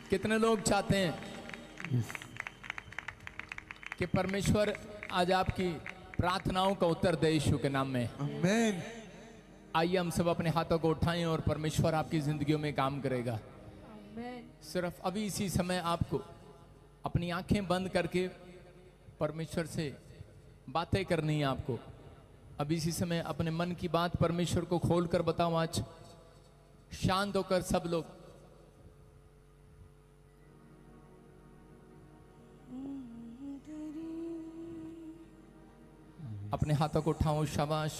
कितने लोग चाहते हैं कि परमेश्वर आज आपकी प्रार्थनाओं का उत्तर दे यीशु के नाम में? आमीन। आइए हम सब अपने हाथों को उठाएं और परमेश्वर आपकी जिंदगियों में काम करेगा। सिर्फ अभी इसी समय आपको अपनी आंखें बंद करके परमेश्वर से बातें करनी है। आपको अभी इसी समय अपने मन की बात परमेश्वर को खोल कर बताओ। आज शांत होकर सब लोग अपने हाथों को उठाओ। शाबाश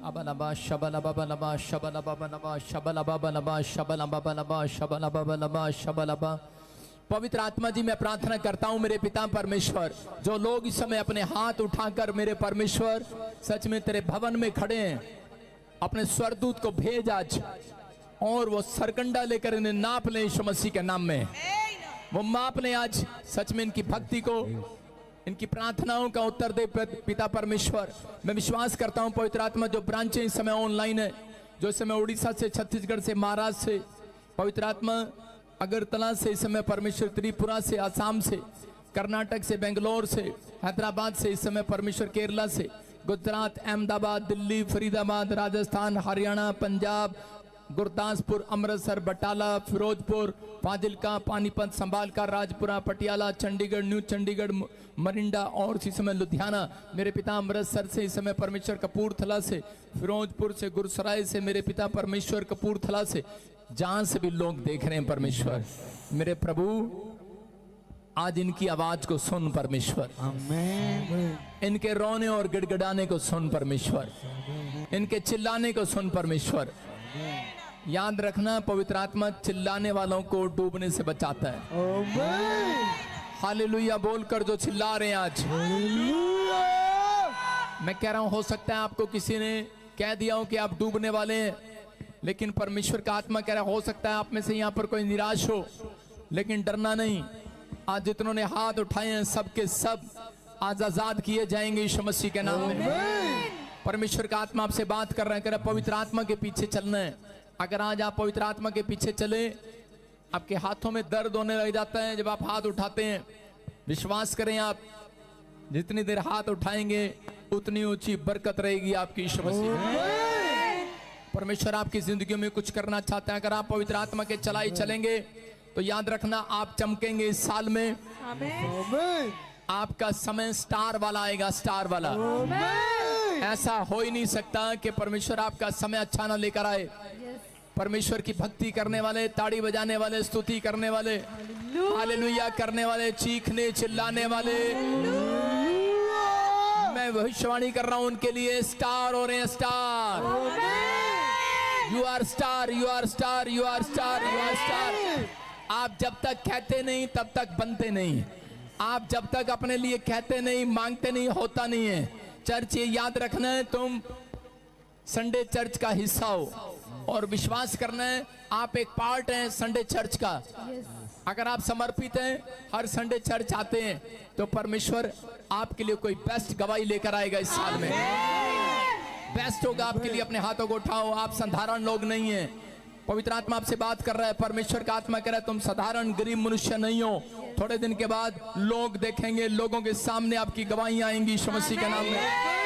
अबलबा शबलबा शबलबा शबलबा शबलबा शबलबा शबलबा। पवित्र आत्मा जी, मैं प्रार्थना करता हूं मेरे पिता परमेश्वर, जो लोग इस समय अपने हाथ उठाकर मेरे परमेश्वर सच में तेरे भवन में खड़े हैं, अपने स्वरदूत को भेज आज और वो सरकंडा लेकर इन्हें नाप ले यीशु मसीह के नाम में। वो माप ले आज सच में इनकी भक्ति को, इनकी प्रार्थनाओं का उत्तर दे पिता परमेश्वर। मैं विश्वास करता हूं पवित्र आत्मा, जो ब्रांचें इस समय ऑनलाइन है, जो इस समय उड़ीसा से, छत्तीसगढ़ से, महाराष्ट्र से, पवित्र आत्मा अगरतला से, इस समय परमेश्वर त्रिपुरा से, आसाम से, कर्नाटक से, बेंगलोर से, हैदराबाद से, इस समय परमेश्वर केरला से, गुजरात, अहमदाबाद, दिल्ली, फरीदाबाद, राजस्थान, हरियाणा, पंजाब, गुरदासपुर, अमृतसर, बटाला, फिरोजपुर, फाजिलका, पानीपत, संभालका, राजपुरा, पटियाला, चंडीगढ़, न्यू चंडीगढ़, मरिंडा और इस समय लुधियाना, मेरे पिता अमृतसर से, इस समय परमेश्वर कपूरथला से, फिरोजपुर से, गुरसराय से, मेरे पिता परमेश्वर कपूरथला से, जहां से भी लोग देख रहे हैं परमेश्वर, मेरे प्रभु आज इनकी आवाज को सुन परमेश्वर। आमीन। इनके रोने और गिड़गिड़ाने को सुन परमेश्वर, इनके चिल्लाने को सुन परमेश्वर। याद रखना पवित्र आत्मा चिल्लाने वालों को डूबने से बचाता है। हालेलुया बोलकर जो चिल्ला रहे हैं आज, मैं कह रहा हूं हो सकता है आपको किसी ने कह दिया हो कि आप डूबने वाले हैं, लेकिन परमेश्वर का आत्मा कह रहा है हो सकता है आप में से यहां पर कोई निराश हो, लेकिन डरना नहीं। आज जितनों ने हाथ उठाए हैं सबके सब आज आजाद किए जाएंगे यीशु मसीह के नाम में। परमेश्वर का आत्मा आपसे बात कर रहा है, कह रहा है पवित्र आत्मा के पीछे चलना है। अगर आज आप पवित्र आत्मा के पीछे चले, आपके हाथों में दर्द होने लग जाता है जब आप हाथ उठाते हैं। विश्वास करें, आप जितनी देर हाथ उठाएंगे उतनी ऊंची बरकत रहेगी आपकी यीशु मसीह। परमेश्वर आपकी जिंदगी में कुछ करना चाहते हैं। अगर आप पवित्र आत्मा के चलाई चलेंगे तो याद रखना आप चमकेंगे इस साल में। आपका समय स्टार वाला आएगा, स्टार वाला। ऐसा हो ही नहीं सकता कि परमेश्वर आपका समय अच्छा ना लेकर आए। परमेश्वर की भक्ति करने वाले, ताड़ी बजाने वाले, स्तुति करने वाले, हालेलुया करने वाले, चीखने चिल्लाने वाले, मैं भविष्यवाणी कर रहा हूं उनके लिए स्टार हो रहे हैं, star. You are star, you are star, you are star, you are star. आप जब तक कहते नहीं तब तक बनते नहीं। आप जब तक अपने लिए कहते नहीं, मांगते नहीं, होता नहीं है। चर्च ये याद रखना है, तुम संडे चर्च का हिस्सा हो और विश्वास करना है आप एक पार्ट हैं संडे चर्च का। अगर आप समर्पित हैं, हर संडे चर्च आते हैं, तो परमेश्वर आपके लिए कोई बेस्ट गवाही लेकर आएगा इस साल में। बेस्ट होगा आपके लिए। अपने हाथों को उठाओ, आप साधारण लोग नहीं हैं। पवित्र आत्मा आपसे बात कर रहा है, परमेश्वर का आत्मा कह रहा है तुम साधारण गरीब मनुष्य नहीं हो। थोड़े दिन के बाद लोग देखेंगे, लोगों के सामने आपकी गवाहियां आएंगी यीशु मसीह के नाम में।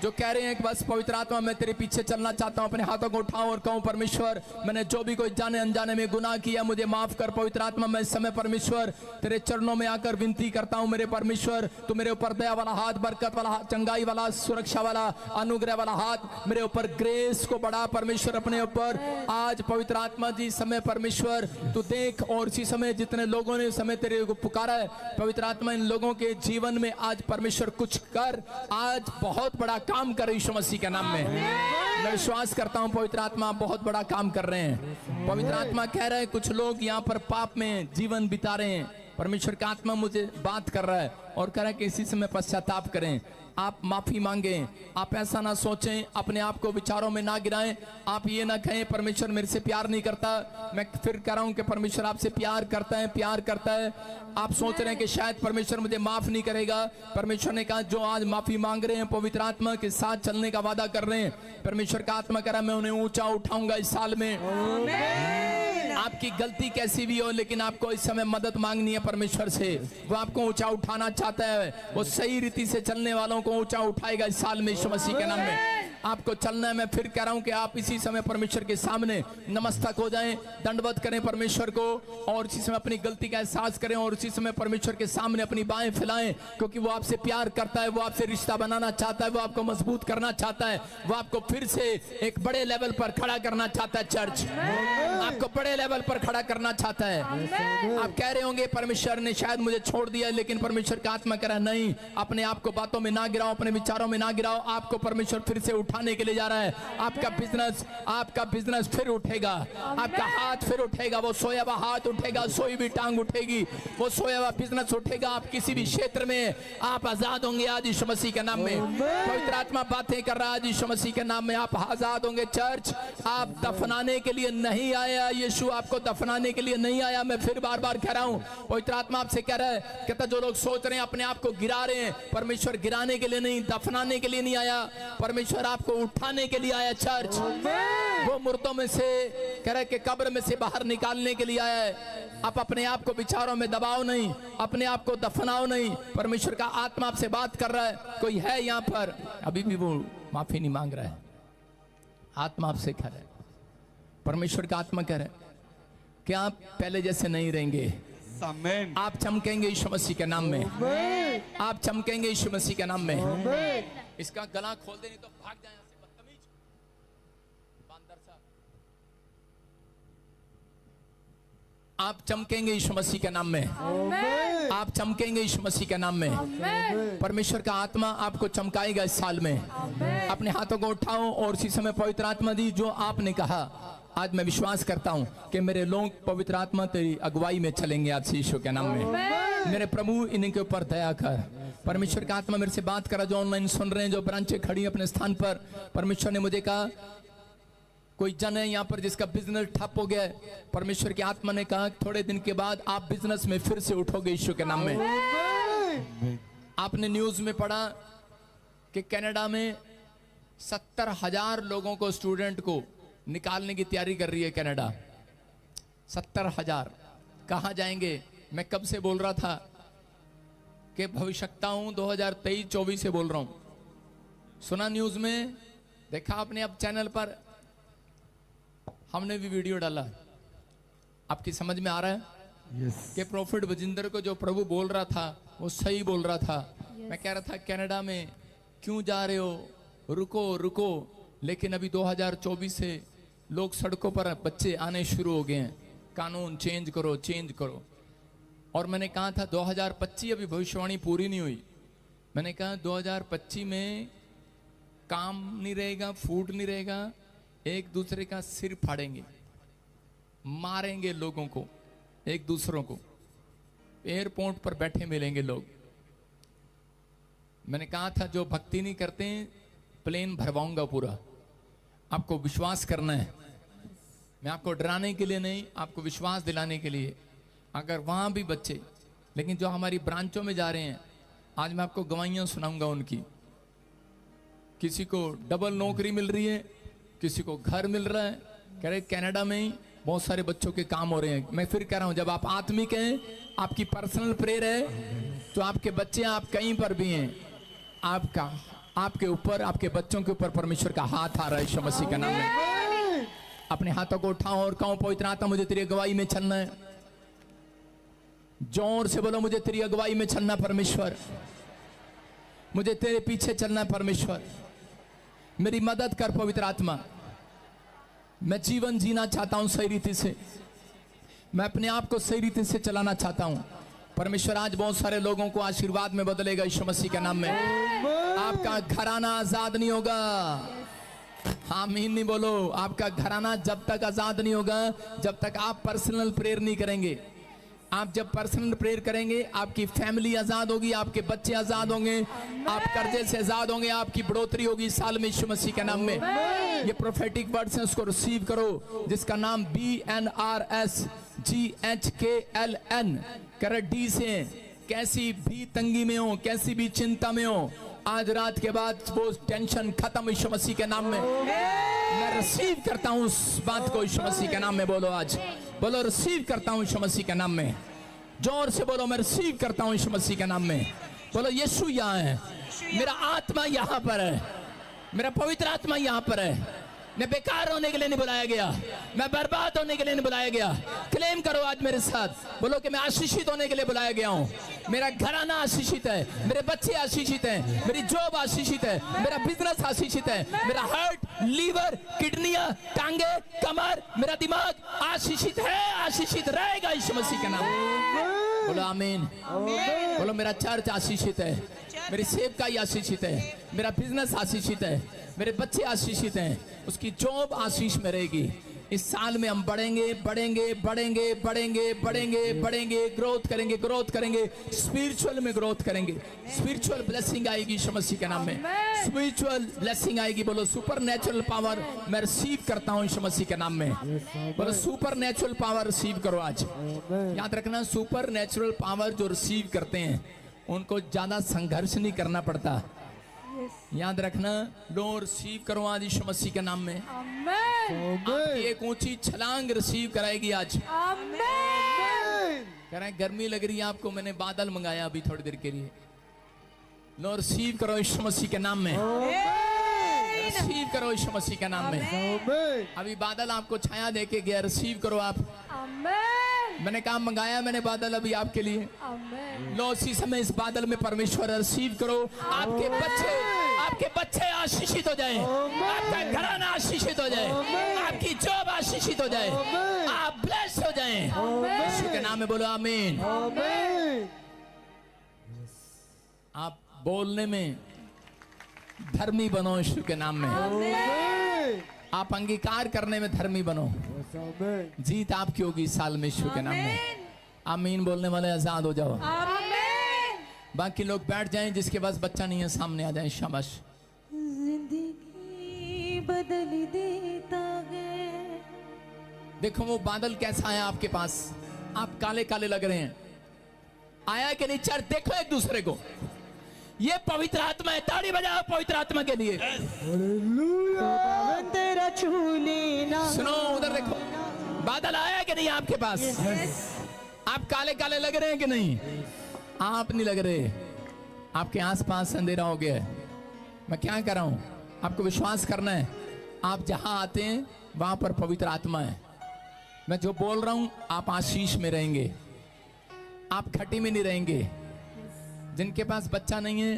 जो कह रहे हैं कि बस पवित्र आत्मा मैं तेरे पीछे चलना चाहता हूं, अपने हाथों को उठाऊं और कहूं परमेश्वर मैंने जो भी कोई जाने अनजाने में गुनाह किया मुझे माफ कर। पवित्र आत्मा मैं इस समय परमेश्वर तेरे चरणों में आकर विनती करता हूं, मेरे परमेश्वर तू मेरे ऊपर दया वाला हाथ, बरकत वाला हाथ, चंगाई वाला, सुरक्षा वाला, अनुग्रह वाला हाथ मेरे ऊपर, ग्रेस को बढ़ा परमेश्वर अपने ऊपर। आज पवित्र आत्मा जी समय परमेश्वर तू देख, और इसी समय जितने लोगों ने समय तेरे को पुकारा है पवित्र आत्मा इन लोगों के जीवन में आज परमेश्वर कुछ कर, आज बहुत बड़ा काम कर यीशु मसीह के नाम में। मैं विश्वास करता हूं पवित्र आत्मा बहुत बड़ा काम कर रहे हैं। पवित्र आत्मा कह रहे हैं कुछ लोग यहाँ पर पाप में जीवन बिता रहे हैं। परमेश्वर का आत्मा मुझे बात कर रहा है और कह रहा है कि इसी समय पश्चाताप करें, आप माफी मांगें। आप ऐसा ना सोचें, अपने आप को विचारों में ना गिराएं। आप ये ना कहें परमेश्वर मेरे से प्यार नहीं करता। मैं फिर कह रहा हूं कि परमेश्वर आपसे प्यार करता है, प्यार करता है। आप सोच रहे हैं कि शायद परमेश्वर मुझे माफ नहीं करेगा। परमेश्वर ने कहा जो आज माफी मांग रहे हैं, पवित्र आत्मा के साथ चलने का वादा कर रहे हैं, परमेश्वर का आत्मा कह रहा है मैं उन्हें ऊंचा उठाऊंगा इस साल में। आपकी गलती कैसी भी हो, लेकिन आपको इस समय मदद मांगनी है परमेश्वर से। वो आपको ऊंचा उठाना चाहता है। वो सही रीति से चलने वालों को ऊंचा उठाएगा इस साल में यीशु मसीह के नाम में। आपको चलना है। मैं फिर कह रहा हूं कि आप इसी समय परमेश्वर के सामने नमस्तक हो जाएं, दंडवत करें परमेश्वर को, और इसी समय अपनी गलती का एहसास करें, और उसी समय परमेश्वर के सामने अपनी बाहें फैलाएं, क्योंकि वो आपसे प्यार करता है, वो आपसे रिश्ता बनाना चाहता है, वो आपको मजबूत करना चाहता है, वो आपको फिर से एक बड़े लेवल पर खड़ा करना चाहता है। चर्च आपको बड़े लेवल पर खड़ा करना चाहता है। आप कह रहे होंगे परमेश्वर ने शायद मुझे छोड़ दिया, लेकिन परमेश्वर का आत्मा कह रहा है नहीं, अपने आप को बातों में ना गिराओ, अपने विचारों में ना गिराओ। आपको परमेश्वर फिर से उठाने के लिए जा रहा है। आपका बिजनेस फिर उठेगा, आपका हाथ फिर उठेगा, वो सोया हुआ हाथ उठेगा, सोई हुई टांग उठेगी, वो सोया हुआ बिजनेस उठेगा। आप किसी भी क्षेत्र में आप आजाद होंगे आज यीशु मसीह के नाम में। पवित्र आत्मा बातें कर रहा है आज यीशु मसीह के नाम में, आप आजाद होंगे। चर्च आप दफनाने के लिए नहीं आया, यीशु आपको दफनाने के लिए नहीं आया। मैं फिर बार बार कह रहा हूं, पवित्र आत्मा आपसे कह रहा है, कहता जो लोग सोच रहे हैं अपने आप को गिरा रहे हैं, परमेश्वर गिराने के लिए नहीं, दफनाने के लिए नहीं आया, परमेश्वर आपको उठाने के लिए आया। चर्च वो मुर्दों में से कह रहे कि कब्र में से बाहर निकालने के लिए आया है। आप अपने आप को विचारों में दबाओ नहीं, अपने आप को दफनाओ नहीं। परमेश्वर का आत्मा आपसे बात कर रहा है। कोई है यहाँ पर अभी भी वो माफी नहीं मांग रहा है, आत्मा आपसे कह रहा है, परमेश्वर का आत्मा कह रहा है कि आप पहले जैसे नहीं रहेंगे। आमीन। आप चमकेंगे यीशु मसीह के नाम में, आप चमकेंगे यीशु मसीह के नाम में। इसका गला खोल दे नहीं तो भाग जाए यहाँ से, बदतमीज बांदर सा। आप चमकेंगे यीशु मसीह के नाम में, आप चमकेंगे यीशु मसीह के नाम में। परमेश्वर का आत्मा आपको चमकाएगा इस साल में। अपने हाथों को उठाओ और उसी समय पवित्र आत्मा दी जो आपने कहा। आज मैं विश्वास करता हूं कि मेरे लोग पवित्र आत्मा तेरी अगुवाई में चलेंगे आज से यीशु के नाम में। मेरे प्रभु इनके ऊपर दया कर। परमेश्वर का आत्मा मेरे से बात करा, जो ऑनलाइन सुन रहे हैं, जो ब्रांचें खड़ी अपने स्थान पर। परमेश्वर ने मुझे कहा कोई जन है यहाँ पर जिसका बिजनेस ठप हो गया है। परमेश्वर की आत्मा ने कहा थोड़े दिन के बाद आप बिजनेस में फिर से उठोगे यीशु के नाम में। आपने न्यूज में पढ़ा कि कनाडा में 70,000 लोगों को, स्टूडेंट को निकालने की तैयारी कर रही है कनाडा। 70,000 कहाँ जाएंगे? मैं कब से बोल रहा था कि भविष्यता हूं, 2023-24 से बोल रहा हूं। सुना न्यूज में, देखा आपने अब चैनल पर, हमने भी वीडियो डाला। आपकी समझ में आ रहा है कि प्रॉफिट बजिंदर को जो प्रभु बोल रहा था वो सही बोल रहा था। मैं कह रहा था कनाडा में क्यों जा रहे हो, रुको रुको, लेकिन अभी 2024 से लोग सड़कों पर, बच्चे आने शुरू हो गए हैं, कानून चेंज करो चेंज करो। और मैंने कहा था 2025, अभी भविष्यवाणी पूरी नहीं हुई। मैंने कहा 2025 में काम नहीं रहेगा, फूड नहीं रहेगा, एक दूसरे का सिर फाड़ेंगे, मारेंगे लोगों को, एक दूसरों को, एयरपोर्ट पर बैठे मिलेंगे लोग। मैंने कहा था जो भक्ति नहीं करते प्लेन भरवाऊंगा पूरा। आपको विश्वास करना है, मैं आपको डराने के लिए नहीं, आपको विश्वास दिलाने के लिए। अगर वहां भी बच्चे, लेकिन जो हमारी ब्रांचों में जा रहे हैं, आज मैं आपको गवाहियां सुनाऊंगा उनकी। किसी को डबल नौकरी मिल रही है, किसी को घर मिल रहा है। कह रहे कनाडा में ही बहुत सारे बच्चों के काम हो रहे हैं। मैं फिर कह रहा हूं, जब आप आत्मिक हैं, आपकी पर्सनल प्रेयर है, तो आपके बच्चे, आप कहीं पर भी हैं, आपके ऊपर, आपके बच्चों के ऊपर परमेश्वर का हाथ आ रहा है यीशु मसीह के नाम में। अपने हाथों को उठाओ और कहो पवित्र आत्मा मुझे तेरी अगुवाई में चलना है। जोर से बोलो मुझे तेरी अगुवाई में चलना परमेश्वर, मुझे तेरे पीछे चलना परमेश्वर, मेरी मदद कर पवित्र आत्मा। मैं जीवन जीना चाहता हूं सही रीति से, मैं अपने आप को सही रीति से चलाना चाहता हूं। परमेश्वर आज बहुत सारे लोगों को आशीर्वाद में बदलेगा यीशु मसीह के नाम में। आपका घराना आजाद नहीं होगा। आमीन नहीं बोलो। आपका घराना जब तक आजाद नहीं होगा जब तक आप पर्सनल प्रेयर नहीं करेंगे। आप जब पर्सनल प्रेयर करेंगे, आपकी फैमिली आजाद होगी, आपके बच्चे आजाद होंगे, आप कर्जे से आजाद होंगे, आपकी बढ़ोतरी होगी इस साल में यीशु मसीह के नाम में। ये प्रोफेटिक वर्ड्स हैं, उसको रिसीव करो, जिसका नाम BNRSGHKLN कर डी से। कैसी भी तंगी में हो, कैसी भी चिंता में हो, आज रात के बाद वो टेंशन खत्म यीशु मसीह के नाम में। मैं रिसीव करता हूं उस बात को यीशु मसीह के नाम में। बोलो आज बोलो रिसीव करता हूँ यीशु मसीह के नाम में। जोर से बोलो मैं रिसीव करता हूँ यीशु मसीह के नाम में। बोलो यीशु यहाँ है, मेरा आत्मा यहाँ पर है, मेरा पवित्र आत्मा यहाँ पर है। मैं बेकार होने के लिए नहीं बुलाया गया, मैं बर्बाद होने के लिए नहीं बुलाया गया। क्लेम करो आज मेरे साथ, बोलो कि मैं आशीषित होने के लिए बुलाया गया हूँ। मेरा घराना आशीषित है, मेरे बच्चे आशीषित हैं, मेरी जॉब आशीषित है, मेरा बिजनेस आशीषित है, मेरा हार्ट, लीवर, किडनियां, टांगे, कमर, मेरा दिमाग आशीषित है, आशीषित रहेगा यीशु मसीह के नाम में। बोलो आमीन। बोलो मेरा चर्च आशीषित है, मेरी सेवकाई आशीषित है, मेरा बिजनेस आशीषित है, मेरे बच्चे आशीषित हैं, उसकी जॉब आशीष में रहेगी। इस साल में हम बढ़ेंगे बढ़ेंगे बढ़ेंगे बढ़ेंगे बढ़ेंगे बढ़ेंगे, ग्रोथ करेंगे, ग्रोथ करेंगे, स्पिरिचुअल में ग्रोथ करेंगे। स्पिरिचुअल ब्लेसिंग आएगी यीशु मसीह के नाम में, स्पिरिचुअल ब्लेसिंग आएगी। बोलो सुपर नेचुरल पावर मैं रिसीव करता हूँ यीशु मसीह के नाम में। बोलो सुपर नेचुरल पावर रिसीव करो आज। याद रखना, सुपर नेचुरल पावर जो रिसीव करते हैं उनको ज्यादा संघर्ष नहीं करना पड़ता। याद रखना, लो रिसीव करो आज यीशु मसीह के नाम में। आपकी एक ऊंची छलांग रिसीव कराएगी आज। कह रहे हैं गर्मी लग रही है आपको, मैंने बादल मंगाया अभी थोड़ी देर के लिए। लो रिसीव करो यीशु मसीह के नाम में, रिसीव करो यीशु मसीह के नाम में। अभी बादल आपको छाया देके गया, रिसीव करो आप। मैंने काम मंगाया, मैंने बादल अभी आपके लिए। लो उसी समय इस बादल में परमेश्वर रिसीव करो। आपके बच्चे आशीषित हो जाएं, आपका घराना आशीषित हो जाए, आपकी जॉब आशीषित हो जाए, आप ब्लेस हो जाएं यीशु के नाम में। बोलो आमीन। आप बोलने में धर्मी बनो यीशु के नाम में। आप अंगीकार करने में धर्मी बनो। जीत आपकी होगी इस साल में यीशु के नाम में। आमीन बोलने वाले आजाद हो जाओ। बाकी लोग बैठ जाएं, जिसके पास बच्चा नहीं है सामने आ जाएं। शाबाश। जिंदगी बदल देता है। देखो वो बादल कैसा है आपके पास, आप काले काले लग रहे हैं। आया कि नहीं चर्च? देखो एक दूसरे को, ये पवित्र आत्मा है। ताड़ी बजाओ पवित्र आत्मा के लिए। तेरा छू लेना। सुनो उधर देखो, बादल आया कि नहीं आपके पास? आप काले काले लग रहे हैं कि नहीं? आप नहीं लग रहे, आपके आसपास अंधेरा हो गया है। मैं क्या कर रहा हूं? आपको विश्वास करना है। आप जहां आते हैं वहां पर पवित्र आत्मा है। मैं जो बोल रहा हूं आप आशीष में रहेंगे, आप खटी में नहीं रहेंगे। जिनके पास बच्चा नहीं है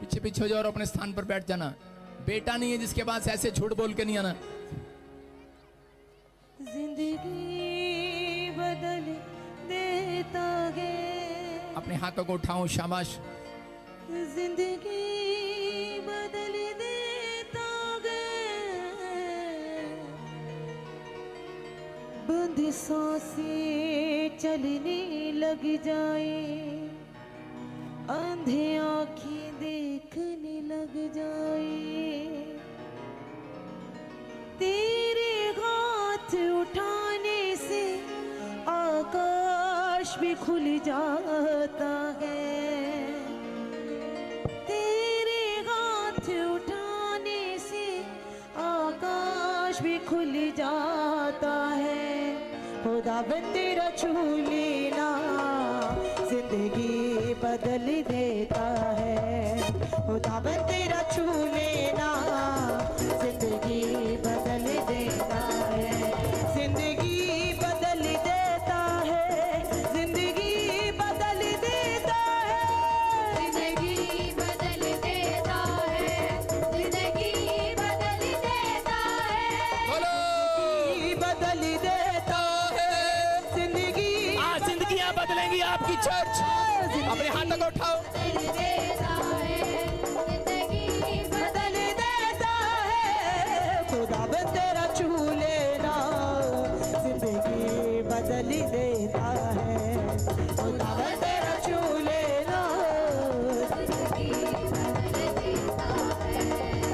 पीछे पीछे हो जाओ और अपने स्थान पर बैठ जाना। बेटा नहीं है जिसके पास ऐसे झूठ बोल के नहीं आना। जिंदगी बदल देता है। अपने हाथों को उठाओ। शाबाश। जिंदगी बदल देता है। बंद सांसें चलने लग जाए, अंधे आँखें देखने लग जाए। तेरे हाथ उठाने से आकाश भी खुल जाता है। तेरे हाथ उठाने से आकाश भी खुल जाता है। खुदावन तेरा छू लेना जिंदगी बदल देता है। खुदावन तेरा छू लेना जिंदगी बदल देता है। जिंदगी बदल देता है। जिंदगी बदल देता है। जिंदगी बदल देता है। जिंदगी बदल देता है। बोलो बदल देता है। जिंदगी आज जिंदगियां बदलेंगी आपकी। चर्च अपने हाथों को उठाओ। बदल देता है। खुदावन तेरा छू लेना जिंदगी बदल देता है। खुदावन तेरा छू लेना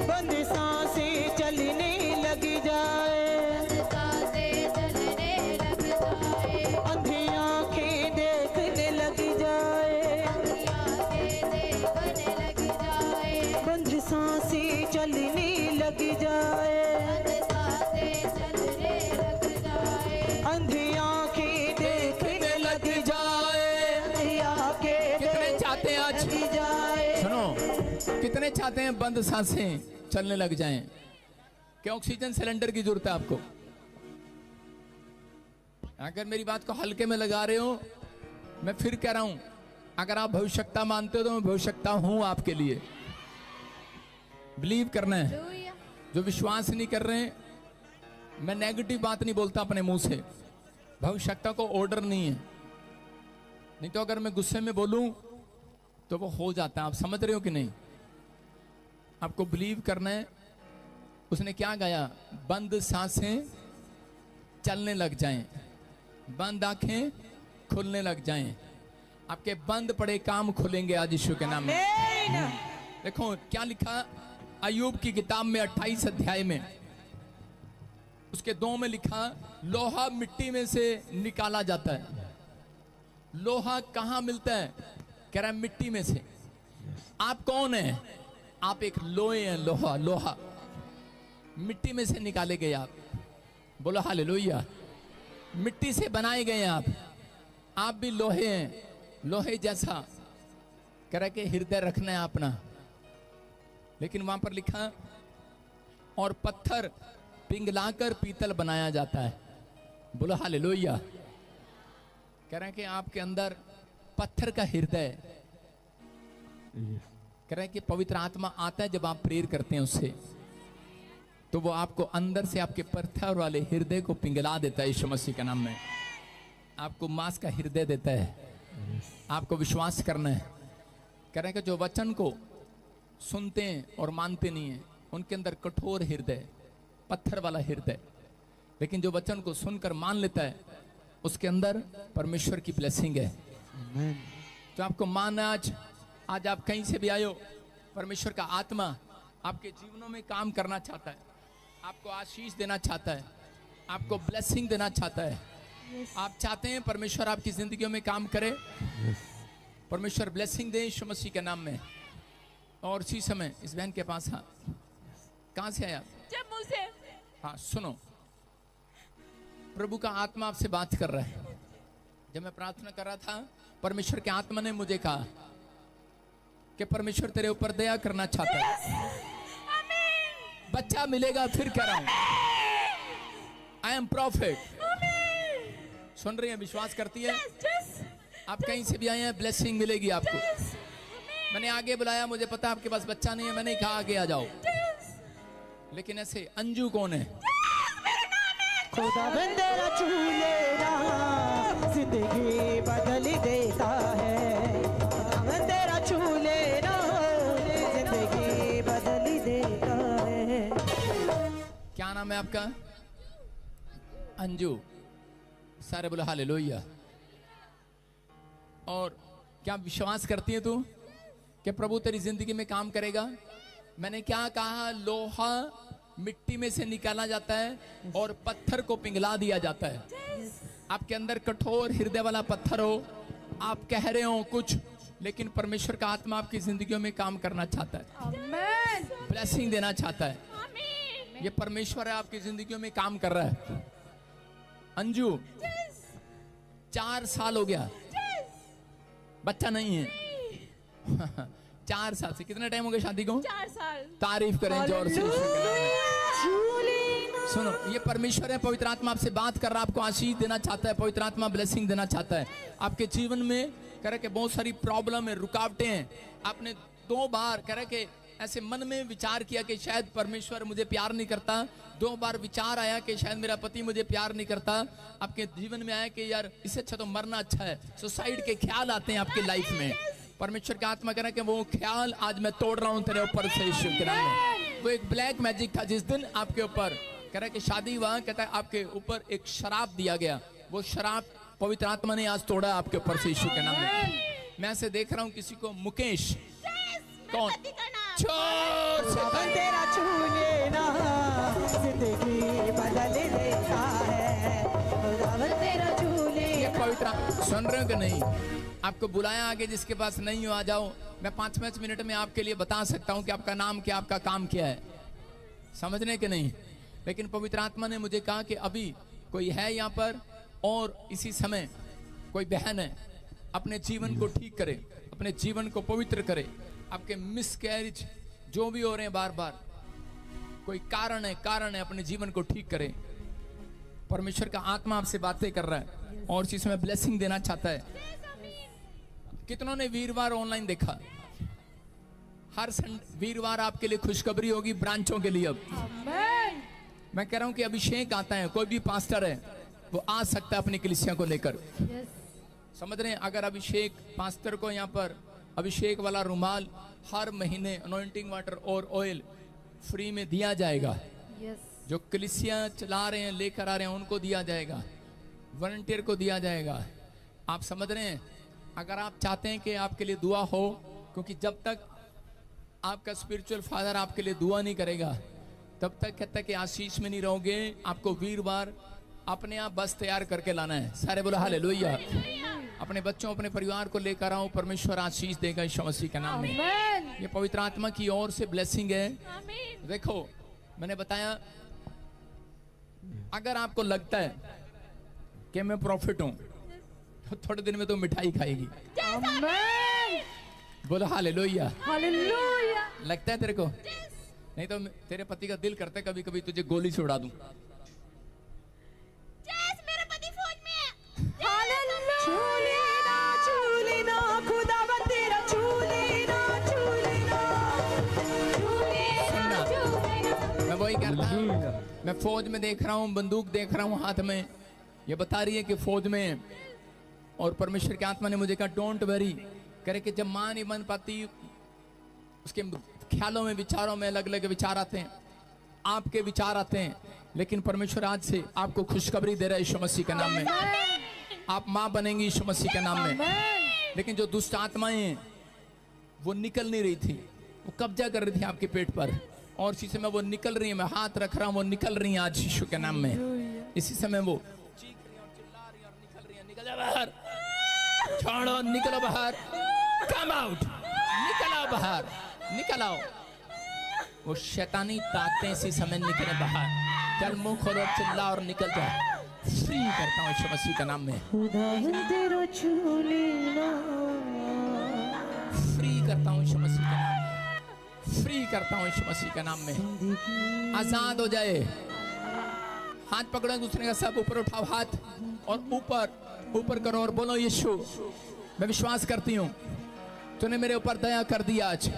बंद सांसें चलने लग जाए, अंधी आंखें देखने लग जाए। बंद सांसें चलने लग जाए, अंधी कितने चाहते हैं बंद सांसें चलने लग जाएं? क्या ऑक्सीजन सिलेंडर की जरूरत है आपको? अगर मेरी बात को हल्के में लगा रहे हो, मैं फिर कह रहा हूं, अगर आप भविष्यता मानते हो तो मैं भविष्यता हूं आपके लिए। बिलीव करना है। हालेलुया। जो विश्वास नहीं कर रहे हैं, मैं नेगेटिव बात नहीं बोलता अपने मुंह से। भविष्यता को ऑर्डर नहीं है, नहीं तो अगर मैं गुस्से में बोलूं तो वो हो जाता है। आप समझ रहे हो कि नहीं? आपको बिलीव करना है। उसने क्या गाया? बंद सांसें चलने लग जाएं, बंद आंखें खुलने लग जाएं। आपके बंद पड़े काम खुलेंगे आज यीशु के नाम में। आमीन। देखो क्या लिखा अय्यूब की किताब में 28 अध्याय में, उसके 2 में लिखा, लोहा मिट्टी में से निकाला जाता है। लोहा कहां मिलता है? कह रहा है मिट्टी में से। आप कौन है? आप एक लोहे हैं। लोहा, लोहा मिट्टी में से निकाले गए आप। बोलो हालेलुया। मिट्टी से बनाए गए हैं आप भी लोहे हैं। लोहे जैसा कह रहा है कि हृदय रखना है अपना। लेकिन वहां पर लिखा, और पत्थर पिघलाकर पीतल बनाया जाता है। बोलो हालेलुया। कह रहे हैं कि आपके अंदर पत्थर का हृदय, कह रहे हैं कि पवित्र आत्मा आता है जब आप प्रेयर करते हैं उससे, तो वो आपको अंदर से आपके पत्थर वाले हृदय को पिघला देता है यीशु मसीह के नाम में। आपको मांस का हृदय देता है। आपको विश्वास करना है। कह रहे हैं कि जो वचन को सुनते हैं और मानते नहीं है, उनके अंदर कठोर हृदय, पत्थर वाला हृदय। लेकिन जो वचन को सुनकर मान लेता है, उसके अंदर परमेश्वर की ब्लेसिंग है। तो आपको मानना, आज आप कहीं से भी आए हो, परमेश्वर का आत्मा आपके जीवनों में काम करना चाहता है, आपको आशीष देना चाहता है, आपको ब्लेसिंग देना चाहता है। आप चाहते हैं परमेश्वर आपकी जिंदगियों में काम करे, परमेश्वर ब्लेसिंग दे यीशु मसीह के नाम में। और इसी समय इस बहन के पास, हाँ, कहाँ से आया? जम्मू से। हाँ सुनो, प्रभु का आत्मा आपसे बात कर रहा है। जब मैं प्रार्थना कर रहा था, परमेश्वर के आत्मा ने मुझे कहा कि परमेश्वर तेरे ऊपर दया करना चाहता है। बच्चा मिलेगा। फिर कह रहा हूं, आई एम प्रॉफिट। सुन रही है? विश्वास करती है? आप कहीं से भी आए हैं, ब्लेसिंग मिलेगी आपको। मैंने आगे बुलाया, मुझे पता आपके पास बच्चा नहीं है, मैंने कहा आगे आ जाओ। लेकिन ऐसे अंजू कौन है? खुदावंद तेरा छू लेना जिंदगी बदल देता है। खुदावंद तेरा छू लेना जिंदगी बदल देता है। क्या नाम है आपका? अंजू। सारे बोलो हालेलुया। और क्या विश्वास करती है तू कि प्रभु तेरी जिंदगी में काम करेगा? मैंने क्या कहा? लोहा मिट्टी में से निकाला जाता है और पत्थर को पिघला दिया जाता है। आपके अंदर कठोर हृदय वाला पत्थर हो, आप कह रहे हो कुछ, लेकिन परमेश्वर का आत्मा आपकी जिंदगियों में काम करना चाहता है, आमीन। ब्लेसिंग देना चाहता है। आमीन। ये परमेश्वर है, आपकी जिंदगियों में काम कर रहा है। अंजू, 4 साल हो गया, बच्चा नहीं है। 4 साल से। कितना टाइम हो गया शादी को? 4 साल। तारीफ करें जोर से। सुनो, ये परमेश्वर है, पवित्र आत्मा आपसे बात कर रहा है, आपको आशीष देना चाहता है, पवित्र आत्मा ब्लेसिंग देना चाहता है आपके जीवन में। कह रहे कि बहुत सारी प्रॉब्लम है, रुकावटें हैं। आपने 2 बार कह रहे कि ऐसे मन में विचार किया कि शायद परमेश्वर मुझे प्यार नहीं करता। 2 बार विचार आया कि शायद मेरा पति मुझे प्यार नहीं करता। आपके जीवन में आया कि यार इससे अच्छा तो मरना अच्छा है। सुसाइड के ख्याल आते हैं आपकी लाइफ में। परमेश्वर का आत्मा कह रहा है कि वो ख्याल आज मैं तोड़ रहा हूं तेरे ऊपर से यीशु के नाम में। वो एक ब्लैक मैजिक था जिस दिन आपके ऊपर, कह रहा है कि शादी हुआ, कहता है आपके ऊपर एक शराब दिया गया, वो शराब पवित्र आत्मा ने आज तोड़ा आपके ऊपर से यीशु के नाम में। मैं ऐसे देख रहा हूं किसी को, मुकेश। कौन? जोर से खुदावंद तेरा छू लेना जिंदगी बदल देता है। खुदावंद तेरा छू ये लेना। पवित्र, सुन रहे हो कि नहीं? आपको बुलाया आगे, जिसके पास नहीं हो आ जाओ। मैं 5-5 मिनट में आपके लिए बता सकता हूं कि आपका नाम क्या, आपका काम क्या है। समझने के नहीं? लेकिन पवित्र आत्मा ने मुझे कहा कि अभी कोई है यहाँ पर और इसी समय कोई बहन है, अपने जीवन को ठीक करे, अपने जीवन को पवित्र करे। आपके मिसकैरेज जो भी हो रहे हैं बार बार कोई कारण है अपने जीवन को ठीक करें। परमेश्वर का आत्मा आपसे बातें कर रहा है और इसी समय ब्लेसिंग देना चाहता है। कितनों ने वीरवार ऑनलाइन देखा? हर वीरवार आपके लिए खुशखबरी होगी ब्रांचों के लिए। अब मैं कह रहा हूं कि अभिषेक आता है, कोई भी पास्टर है वो आ सकता है अपनी कलीसिया को लेकर। समझ रहे हैं? अगर अभिषेक पास्टर को यहाँ पर अभिषेक वाला रुमाल हर महीने अनॉइंटिंग वाटर और ऑयल फ्री में दिया जाएगा। जो कलीसिया चला रहे हैं लेकर आ रहे हैं उनको दिया जाएगा, वॉलंटियर को दिया जाएगा। आप समझ रहे हैं? अगर आप चाहते हैं कि आपके लिए दुआ हो, क्योंकि जब तक आपका स्पिरिचुअल फादर आपके लिए दुआ नहीं करेगा तब तक कहता है कि आशीष में नहीं रहोगे। आपको वीरवार अपने आप बस तैयार करके लाना है। सारे बोलो हालेलुया। अपने बच्चों अपने परिवार को लेकर आओ, परमेश्वर आशीष देगा यीशु मसीह के नाम में। ये पवित्र आत्मा की ओर से ब्लेसिंग है। देखो मैंने बताया, अगर आपको लगता है कि मैं प्रॉफिट हूं तो थोड़े दिन में तो मिठाई खाएगी। बोलो हालेलुया। लगता है तेरे को? नहीं तो तेरे पति का दिल करता है कभी कभी तुझे गोली से उड़ा दूं। मेरा पति फौज में है। मैं वही कहता हूं, मैं फौज में देख रहा हूं, बंदूक देख रहा हूं हाथ में। ये बता रही है कि फौज में, और परमेश्वर की आत्मा ने मुझे कहा डोंट वरी करे कि जब मां नहीं बन पाती उसके ख्यालों में विचारों में अलग अलग विचार आते हैं, आपके विचार आते हैं, लेकिन परमेश्वर आज से आपको खुशखबरी दे रहा है यीशु मसीह के नाम में। आप मां बनेंगी यीशु मसीह के नाम में। लेकिन जो दुष्ट आत्माएं वो निकल नहीं रही थी, वो कब्जा कर रही थी आपके पेट पर, और इसी समय वो निकल रही है। मैं हाथ रख रहा हूं, वो निकल रही है आज यीशु के नाम में। इसी समय वो चीख रही है और चिल्ला रही है और निकल रही है। निकल जा बाहर, छोड़ो, निकलो बाहर, कम आउट, निकल आओ बाहर, निकल आओ। वो शैतानी ताकतें इसी समय निकले बाहर। चल मुंह खोलो, चिल्ला और निकल जा। फ्री करता हूँ यीशु मसीह के नाम में। फ्री करता हूँ यीशु मसीह के नाम में। फ्री करता हूँ यीशु मसीह के नाम में। आजाद हो जाए। हाथ पकड़ो दूसरे का, सब ऊपर उठाओ हाथ और ऊपर करो और बोलो यीशु मैं विश्वास करती हूँ तूने मेरे ऊपर दया कर दिया। आज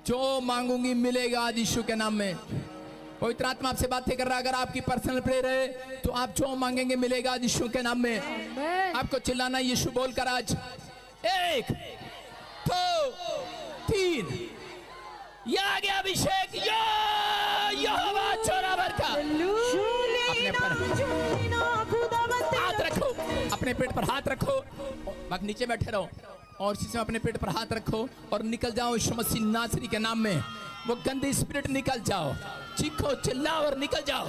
जो मांगूंगी मिलेगा आज यीशु के नाम में। पवित्र आत्मा आपसे बातें कर रहा है। अगर आपकी पर्सनल प्रेयर है तो आप जो मांगेंगे मिलेगा आज यीशु के नाम में। आपको चिल्लाना यीशु बोलकर आज 1 2 3 ये आ गया अभिषेक। यहोवा चोरावर का अपने पर हाथ रखो, अपने पेट पर हाथ रखो, बाकी नीचे बैठे रहो और इसी समय अपने पेट पर हाथ रखो और निकल जाओ यीशु मसीह नासरी के नाम में। वो गंदी स्पिरिट निकल जाओ। चीखो चिल्लाओ और निकल जाओ।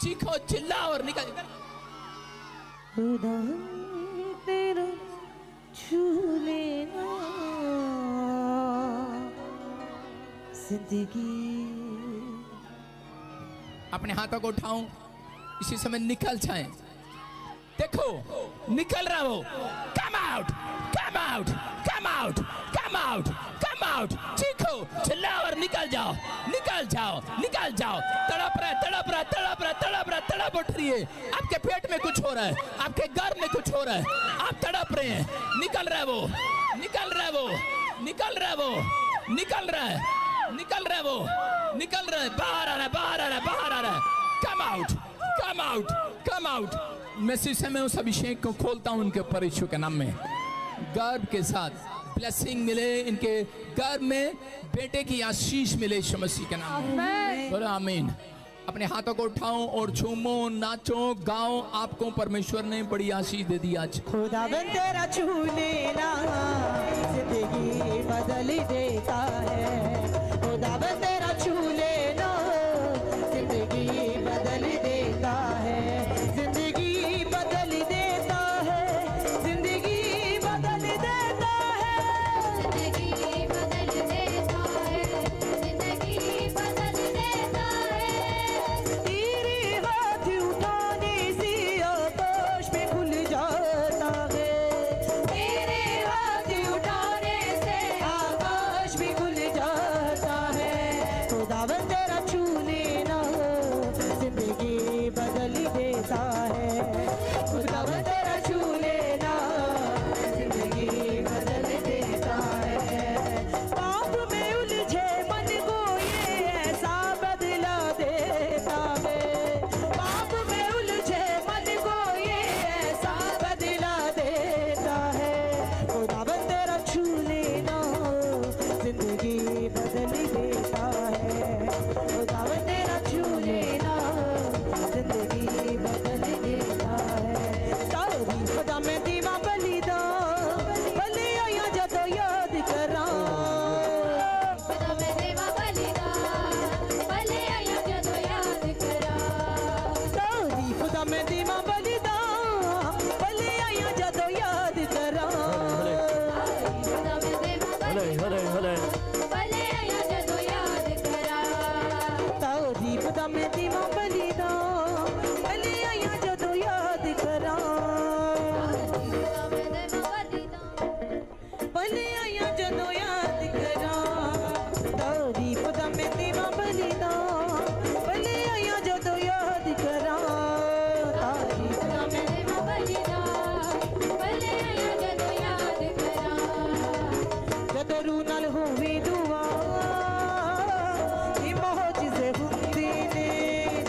चीखो चिल्लाओ और निकल जाओ। तेरा छू लेना जिंदगी। अपने हाथों को उठाऊं, इसी समय निकल जाए। देखो निकल रहा हो। Come out, come out, come out, come out, come out. चीखो चिल्लाओ और निकल जाओ, निकल जाओ, निकल जाओ। तड़प रहा, तड़प रहा, तड़प रहा, तड़प रहा, तड़प उठ रही है। आपके पेट में कुछ हो रहा है, आपके घर में कुछ हो रहा है, आप तड़प रहे हैं। निकल रहा है वो, निकल रहा है वो, निकल रहा है वो, निकल रहा है, निकल रहा है वो, निकल रहा है। बाहर आ रहा है, बाहर आ रहा है, बाहर आ रहा है। कम out, come out, come out. मैं इसी समय उस अभिषेक को खोलता हूं उनके ऊपर यीशु के नाम में। गर्भ के साथ ब्लेसिंग मिले, इनके गर्भ में बेटे की आशीष मिले यीशु मसीह के नाम में। बोलो आमीन। अपने हाथों को उठाओ और झूमो, नाचो, गाओ। आपको परमेश्वर ने बड़ी आशीष दे दी आज। खुदावन तेरा छू लेना जिंदगी बदल देता है। खुदावन तेरा छू लेना जिंदगी बदल देता है। जिंदगी बदल देता है। जिंदगी बदल देता है। जिंदगी बदल देता है। जिंदगी बदल देता है। तेरे हाथ उठाने से आकाश में खुल जाता है। तेरे हाथ दीवा बलिदान भले आया जदों याद करां भले आया जदों याद करां तारीफ दा मैं दीवा बलिदान भले आया जदों याद करां तारीफ दा मैं जदों रूह नाल होवे दुआ ये मौजज़े हुंदे ने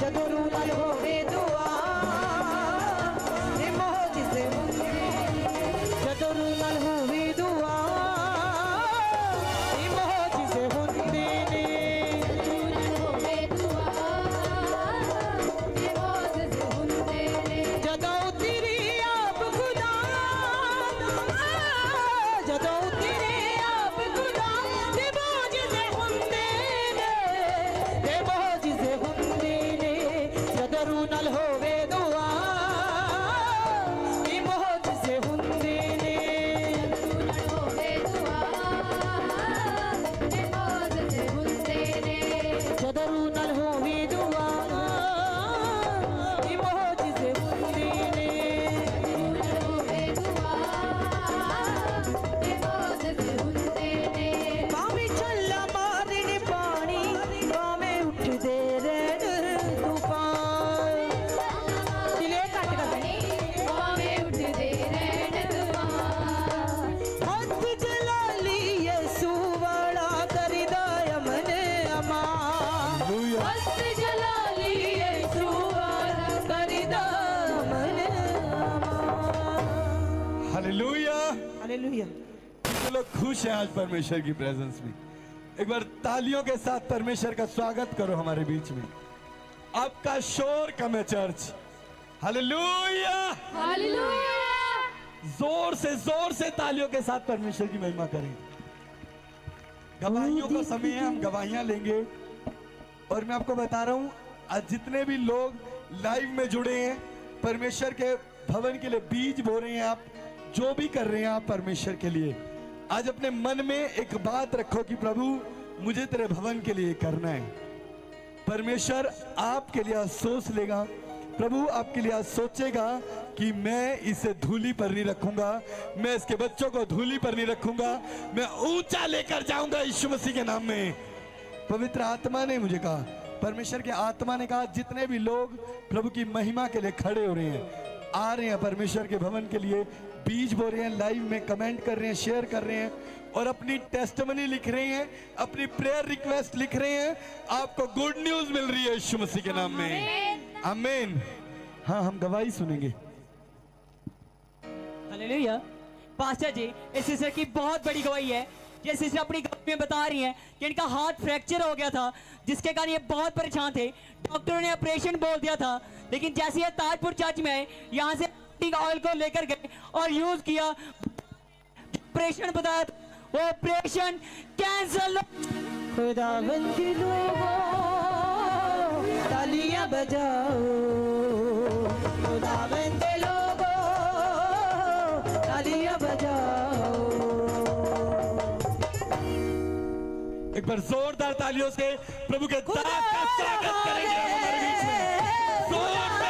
जदों रूह नाल होवे दुआ ये मौजज़े हुंदे जदों रूह नाल होवे दुआ ये मौजज़े हुंदे ने जदों तेरी आप खुदा जदों तेरी आप खुदा ते मौजज़े हुंदे ने ते मौजज़े हुंदे ने जदों रूह नाल होवे दुआ ये मौजज़े हुंदे ने जदों रूह नाल होवे दुआ ये मौजज़े हुंदे ने भावें झल्ला मारन पानी भावें उठदे रहन तूफान दिले कट कर हथ जलाली यसू वाला करदा अमन अमान करदा अमन अमान हालेलुया। हालेलुया कितने लोग खुश हैं आज परमेश्वर की प्रेजेंस में? एक बार तालियों के साथ परमेश्वर का स्वागत करो हमारे बीच में। आपका शोर कम है चर्च। हालेलुया। जोर से तालियों के साथ परमेश्वर की महिमा करें। गवाहियों का समय है, हम गवाहियां लेंगे। और मैं आपको बता रहा हूं, आज जितने भी लोग लाइव में जुड़े हैं, परमेश्वर के भवन के लिए बीज बो रहे हैं, आप जो भी कर रहे हैं आप परमेश्वर के लिए, आज अपने मन में एक बात रखो कि प्रभु मुझे तेरे भवन के लिए करना है। परमेश्वर आपके लिए आज सोच लेगा, प्रभु आपके लिए आज सोचेगा कि मैं इसे धूली पर नहीं रखूंगा, मैं इसके बच्चों को धूली पर नहीं रखूंगा, मैं ऊंचा लेकर जाऊंगा यीशु मसीह के नाम में। पवित्र आत्मा ने मुझे कहा, परमेश्वर के आत्मा ने कहा, जितने भी लोग प्रभु की महिमा के लिए खड़े हो रहे हैं, आ रहे हैं परमेश्वर के भवन के लिए, बीज बो रहे हैं, लाइव में कमेंट कर रहे हैं, शेयर कर रहे हैं और अपनी टेस्टमनी लिख रहे हैं, अपनी प्रेयर रिक्वेस्ट लिख रहे हैं, आपको गुड न्यूज मिल रही है यीशु मसीह के नाम में। आमीन। हाँ, हम गवाही सुनेंगे। हालेलुया। पास्टर जी, इस सिस्टर की बहुत बड़ी गवाही है। ये सिस्टर अपनी गवाही में बता रही हैं कि इनका हार्ट फ्रैक्चर हो गया था, जिसके कारण ये बहुत परेशान थे। डॉक्टरों ने ऑपरेशन बोल दिया था, लेकिन जैसे ये ताजपुर चर्च में यहाँ से ऑयल को लेकर गए और यूज किया, ऑपरेशन बताया, वो ऑपरेशन कैंसल। खुदावंद के लोगों तालियां बजाओ, खुदावंद के लोगों तालियां बजाओ। एक बार जोरदार तालियों से प्रभु के दास का स्वागत करेंगे हम हमारे बीच में। जोर से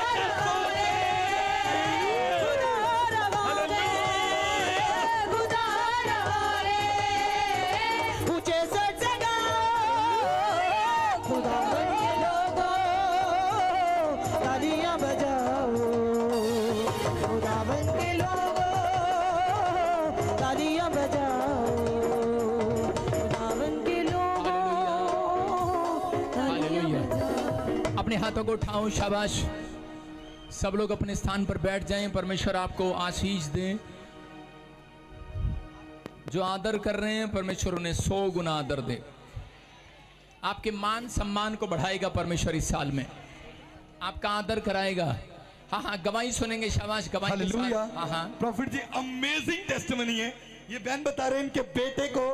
अपने हाथों को उठाओ, शाबाश। सब लोग अपने स्थान पर बैठ जाएं। परमेश्वर आपको आशीष दे। जो आदर कर रहे हैं परमेश्वर उन्हें 100 गुना आदर दे। आपके मान सम्मान को बढ़ाएगा परमेश्वर इस साल में, आपका आदर कराएगा। हाँ हाँ, गवाही सुनेंगे। शाबाश, गवाही के साथ। हाँ हाँ, प्रॉफिट जी, अमेजिंग टेस्टिमनी है। ये बहन बता रहे हैं इनके बेटे को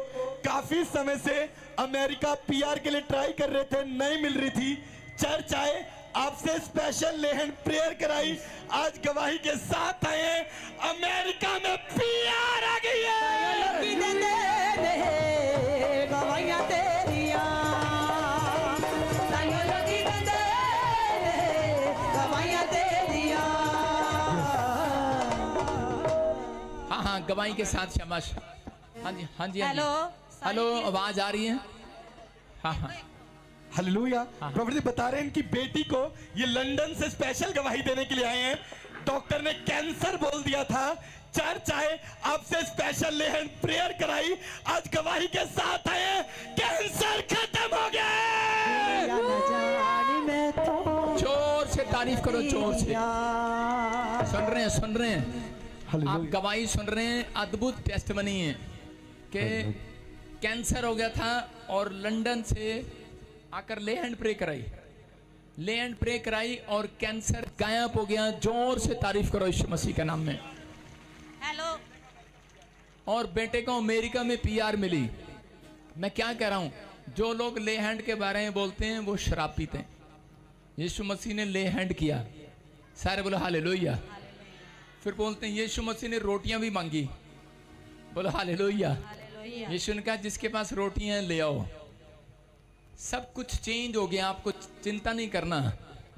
काफी समय से अमेरिका पीआर के लिए ट्राई कर रहे थे, नहीं मिल रही थी। चर्च आए, आपसे स्पेशल लेहन प्रेयर कराई, आज गवाही के साथ आए हैं, अमेरिका में पीआर आ गई है। गवाहियां तेरियां हाँ गवाही के साथ शाबाश। हाँ जी हाँ जी हाँ जी। हेलो हेलो आवाज आ रही है? हाँ हाँ हालेलुया। प्रॉफिट जी बता रहे हैं इनकी बेटी को ये लंदन से स्पेशल गवाही देने के लिए आए हैं। डॉक्टर ने कैंसर बोल दिया था, चर्च आए, आपसे स्पेशल ले हैंड प्रेयर कराई, आज गवाही के साथ आए, कैंसर खत्म हो गया। या न जाने मैं तो जोर से तारीफ करो, जोर से। या सुन रहे हैं सुन रहे हैं आप गवाही सुन रहे हैं। अद्भुत टेस्टमनी है कि कैंसर हो गया था और लंदन से आकर ले हैंड प्रे कराई, ले हैंड प्रे कराई और कैंसर गायब हो गया। जोर से तारीफ करो यीशु मसीह के नाम में। हेलो और बेटे को अमेरिका में पीआर मिली। मैं क्या कह रहा हूं, जो लोग ले हैंड के बारे में बोलते हैं वो शराब पीते हैं। यीशु मसीह ने ले हैंड किया, सारे बोलो हालेलुया। फिर बोलते हैं यीशु मसीह ने रोटियां भी मांगी, बोलो हालेलुया। यीशु ने कहा जिसके पास रोटियां ले आओ। सब कुछ चेंज हो गया, आपको चिंता नहीं करना।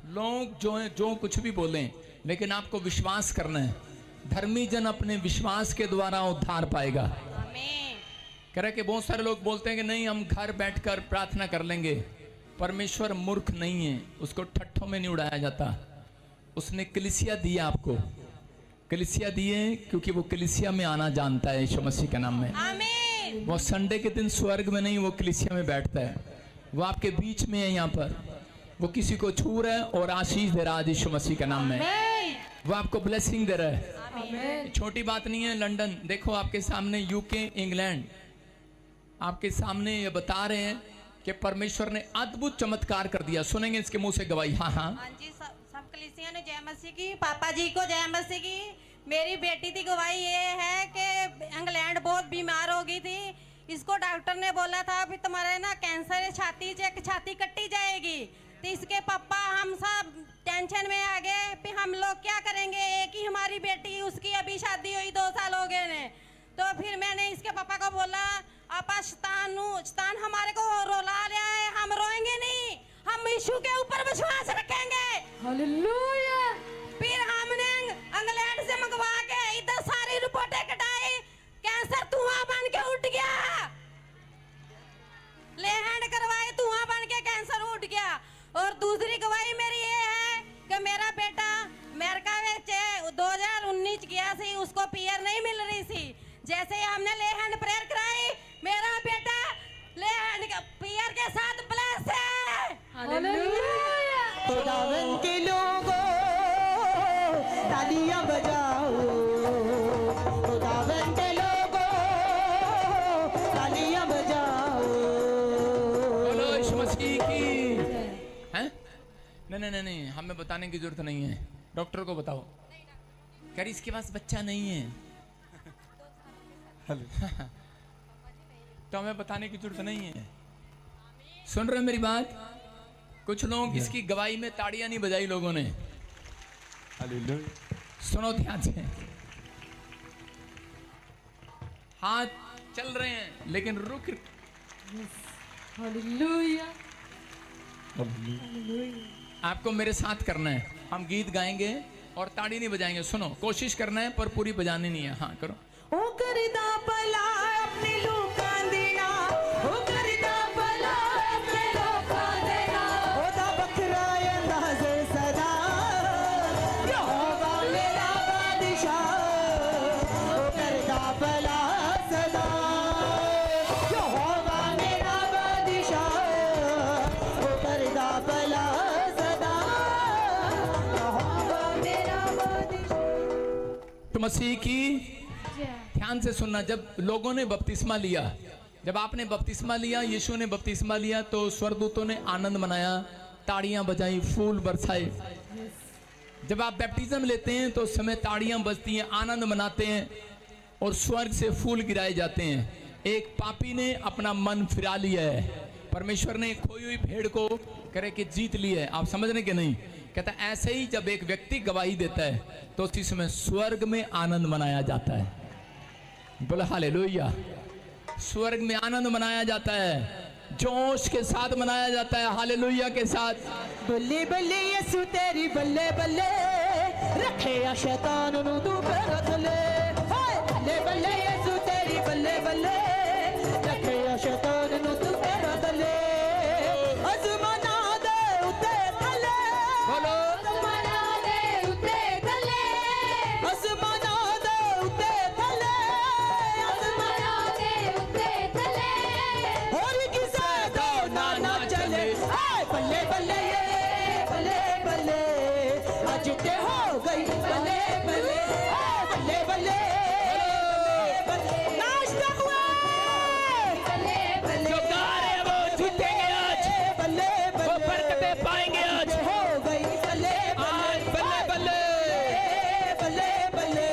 लोग जो कुछ भी बोलें, लेकिन आपको विश्वास करना है। धर्मी जन अपने विश्वास के द्वारा उद्धार पाएगा। कह रहे कि बहुत सारे लोग बोलते हैं कि नहीं हम घर बैठकर प्रार्थना कर लेंगे। परमेश्वर मूर्ख नहीं है, उसको ठट्ठों में नहीं उड़ाया जाता। उसने कलीसिया दिया आपको, कलीसिया दिए क्योंकि वो कलीसिया में आना जानता है यीशु मसीह के नाम में। वो संडे के दिन स्वर्ग में नहीं, वो कलीसिया में बैठता है। वो आपके बीच में है यहाँ पर, वो किसी को छू रहा है और आशीष दे रहा है यीशु मसीह के नाम में। वो आपको ब्लेसिंग दे रहा है। छोटी बात नहीं है। लंदन देखो आपके सामने, यूके, इंग्लैंड आपके सामने ये बता रहे हैं कि परमेश्वर ने अद्भुत चमत्कार कर दिया। सुनेंगे इसके मुंह से गवाही। हाँ हाँ हाँ जी, सब कलीसिया ने जय मसीह की, पापा जी को जय मसीह की। मेरी बेटी की गवाही ये है कि इंग्लैंड बहुत बीमार हो गई थी। इसको डॉक्टर ने बोला था भी तुम्हारे ना कैंसर है, छाती कट्टी जाएगी। तो इसके पापा हम सब टेंशन में आ गए कि हम लोग क्या करेंगे। एक ही हमारी बेटी, उसकी अभी शादी हुई 2 साल हो गए ने। तो फिर मैंने इसके पापा को बोला आपा शैतान हमारे को रोला रहा है, हम रोएंगे नहीं, हम यीशु के ऊपर विश्वास रखेंगे। हालेलुया। फिर हमने इंग्लैंड से मंगवा के इधर सारी रिपोर्टें कटाई, कैंसर धुआं बन के उठ गया। ले हैंड करवाए, धुआं बन के कैंसर उठ गया। और दूसरी गवाही मेरी ये है कि मेरा बेटा अमेरिका में 2019 गया सी, उसको पीआर नहीं मिल रही थी। जैसे ही हमने ले हैंड प्रेयर कराई, मेरा बेटा ले हैंड पीआर के साथ ब्लेस है। हालेलुया। खुदावन के लोगों तालियां बजाओ, खुदावन के लोगों तालियां बजाओ। बोलो यीशु मसीह की। हैं? नहीं हमें बताने की जरूरत नहीं है, डॉक्टर को बताओ। कह रही इसके पास बच्चा नहीं है तो हमें बताने की जरूरत नहीं है। सुन रहे हो मेरी बात? कुछ लोग इसकी गवाही में ताड़ियां नहीं बजाई लोगों ने। सुनो ध्यान से, हाथ चल रहे हैं लेकिन रुक। हालेलुया। आपको मेरे साथ करना है, हम गीत गाएंगे और ताड़ी नहीं बजाएंगे। सुनो, कोशिश करना है पर पूरी बजानी नहीं है। हाँ करो। ओ करदा भला अपने लोकां देना, ओ करदा भला अपने लोकां देना, ओदा बखरा अंदाज़ सदा, यहोवा मेरा बादशाह, ओ करदा भला सदा, यहोवा मेरा बादशाह, ओ करदा भला सदा, यहोवा मेरा बादशाह। तो मसीह की ध्यान से सुनना। जब लोगों ने बपतिस्मा लिया, जब आपने बपतिस्मा लिया, यीशु ने बपतिस्मा लिया, तो स्वर्गदूतों ने आनंद मनाया, ताड़ियां बजाई, फूल बरसाए। जब आप बैप्टिज्म लेते हैं तो उस समय ताड़ियां बजती हैं, आनंद मनाते हैं और स्वर्ग से फूल गिराए जाते हैं। एक पापी ने अपना मन फिरा लिया है, परमेश्वर ने खोई हुई भेड़ को करे कि जीत लिया है। आप समझ रहे कि नहीं? कहता ऐसे ही जब एक व्यक्ति गवाही देता है तो उसी समय स्वर्ग में आनंद मनाया जाता है। बोला हालेलुया। स्वर्ग में आनंद मनाया जाता है, जोश के साथ मनाया जाता है, हालेलुया के साथ। बल्ले बल्ले यसु तेरी बल्ले बल्ले, रखे आ शैतान नु तू पैर थले। हाय बल्ले बल्ले यसु तेरी बल्ले बल्ले रखिया शैतान नु तू मेरा दले आसमाना दे उते थले बोलो आसमाना दे उते थले आसमाना दे उते थले आसमाना दे उते थले और किसे दो ना चले आए बल्ले बल्ले ये बल्ले बल्ले आज ते हो गई बल्ले बल्ले आए बल्ले बल्ले बल्ले नाश्ता हुआ बल्ले बल्ले जो गा रहे हैं वो जीतेंगे आज, बल्ले वो बरकतें पाएंगे आज। हो गई बल्ले आज बल्ले बल्ले बल्ले बल्ले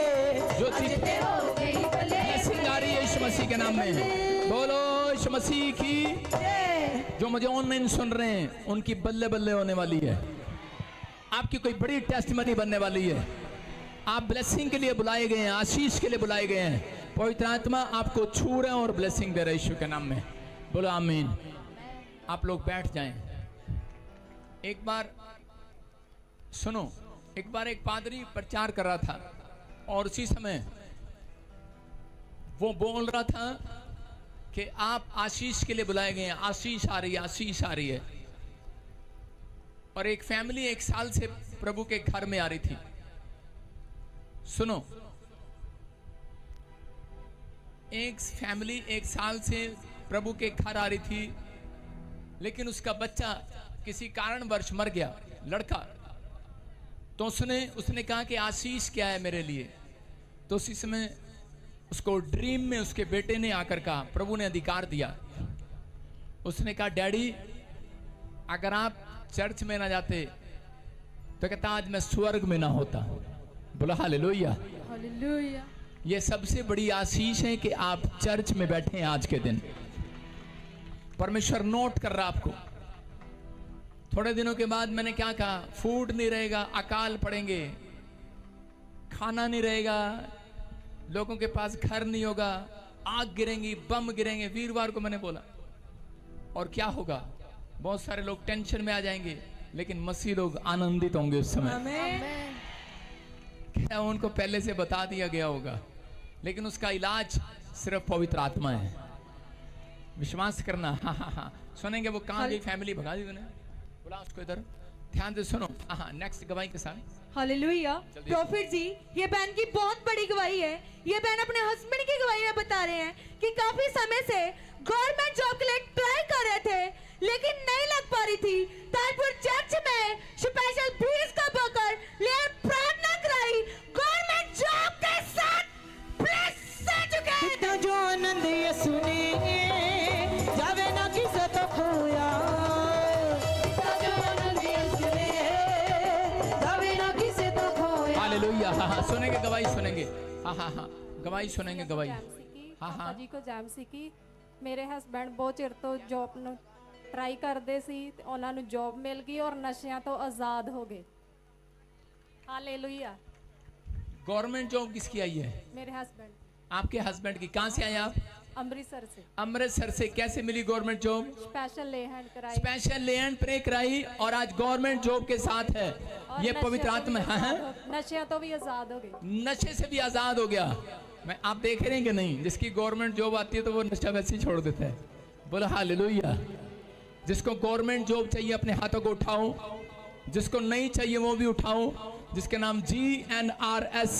जो जीते हो गई बल्ले ब्लेसिंग आ रही है यीशु मसीह के नाम में। बोलो यीशु मसीह की। जो मुझे ऑनलाइन सुन रहे हैं उनकी बल्ले बल्ले होने वाली है। आपकी कोई बड़ी टेस्टिमनी बनने वाली है। आप ब्लेसिंग के लिए बुलाए गए हैं, आशीष के लिए बुलाए गए हैं। पवित्र आत्मा आपको छू रहे हैं और ब्लेसिंग दे रहे हैं यीशु के नाम में। बोलो आमीन। आप लोग बैठ जाएं। एक बार सुनो, एक बार एक पादरी प्रचार कर रहा था और उसी समय वो बोल रहा था कि आप आशीष के लिए बुलाए गए हैं, आशीष आ रही है, आशीष आ रही है। और एक फैमिली 1 साल से प्रभु के घर में आ रही थी। सुनो, एक फैमिली 1 साल से प्रभु के घर आ रही थी, लेकिन उसका बच्चा किसी कारणवश मर गया, लड़का। तो उसने कहा कि आशीष क्या है मेरे लिए। तो उसी समय उसको ड्रीम में उसके बेटे ने आकर कहा, प्रभु ने अधिकार दिया। उसने कहा, डैडी अगर आप चर्च में ना जाते तो कहता आज मैं स्वर्ग में ना होता। बोला हालेलुया। हालेलुया। ये सबसे बड़ी आशीष है कि आप चर्च में बैठे हैं आज के दिन। परमेश्वर नोट कर रहा आपको। थोड़े दिनों के बाद मैंने क्या कहा, फूड नहीं रहेगा, अकाल पड़ेंगे, खाना नहीं रहेगा, लोगों के पास घर नहीं होगा, आग गिरेंगी, बम गिरेंगे। वीरवार को मैंने बोला। और क्या होगा, बहुत सारे लोग टेंशन में आ जाएंगे, लेकिन मसीह लोग आनंदित होंगे उस समय। क्या उनको पहले से बता दिया गया होगा, लेकिन उसका इलाज सिर्फ पवित्र आत्मा है। विश्वास करना। हाँ हाँ हाँ, सुनेंगे। वो कहाँ गई फैमिली, भगा दी उन्हें, बुला उसको इधर, ध्यान से सुनो। हाँ, नेक्स्ट गवाही के साथ। हालेलुया। प्रॉफिट जी, ये बहन की बहुत बड़ी गवाही है। ये बहन अपने हस्बैंड की गवाही में बता रहे हैं कि काफी समय से गवर्नमेंट जॉब के लिए ट्राई कर रहे थे, लेकिन नहीं लग पा रही थी। ताजपुर चर्च में स्पेशल फीस का बकर ले प्रार्थना कराई, गवर्नमेंट जॉब के साथ ब्लेस हो चुके हैं। कितना जो आनंद ये सुने जावे ना किसे तो खोया, जो आनंद ये सुने जावे ना किसे तो खोया। हालेलुया। हाँ हाँ, सुनेंगे गवाही, सुनेंगे। हाँ हाँ हाँ, गवाही सुनेंगे, गवाही। हाँ हाँ ਜੀ ਕੋ ਜੈਮ ਸੀ ਕਿ ਮੇਰੇ ਹਸਬੰਡ ਬਹੁਤ ਚਿਰ ਤੋਂ ਜੌਬ ਨੂੰ ਟਰਾਈ ਕਰਦੇ ਸੀ ਤੇ ਉਹਨਾਂ ਨੂੰ ਜੌਬ ਮਿਲ ਗਈ ਔਰ ਨਸ਼ਿਆਂ ਤੋਂ ਆਜ਼ਾਦ ਹੋ ਗਏ। ਹਾਲੇਲੂਇਆ। गवर्नमेंट जॉब किसकी आई है? मेरे हस्बैंड आपके हस्बैंड की। कहाँ से आए आप? अमृतसर से अमृतसर से। कैसे मिली गवर्नमेंट जॉब? स्पेशल ले हैंड कराई स्पेशल ले एंड प्रे कराई और आज गवर्नमेंट जॉब के साथ है। और ये नशे पवित्र तो आत्मा भी है। आजाद हो- नशियां तो भी आजाद हो गई। नशे से भी आजाद हो गया। मैं आप देख रहे हैं कि नहीं, जिसकी गवर्नमेंट जॉब आती है तो वो नशा वैसे ही छोड़ देता है। बोलो हालेलुया। जिसको गवर्नमेंट जॉब चाहिए अपने हाथों को उठाओ, जिसको नहीं चाहिए वो भी उठाओ। जिसके नाम GNRS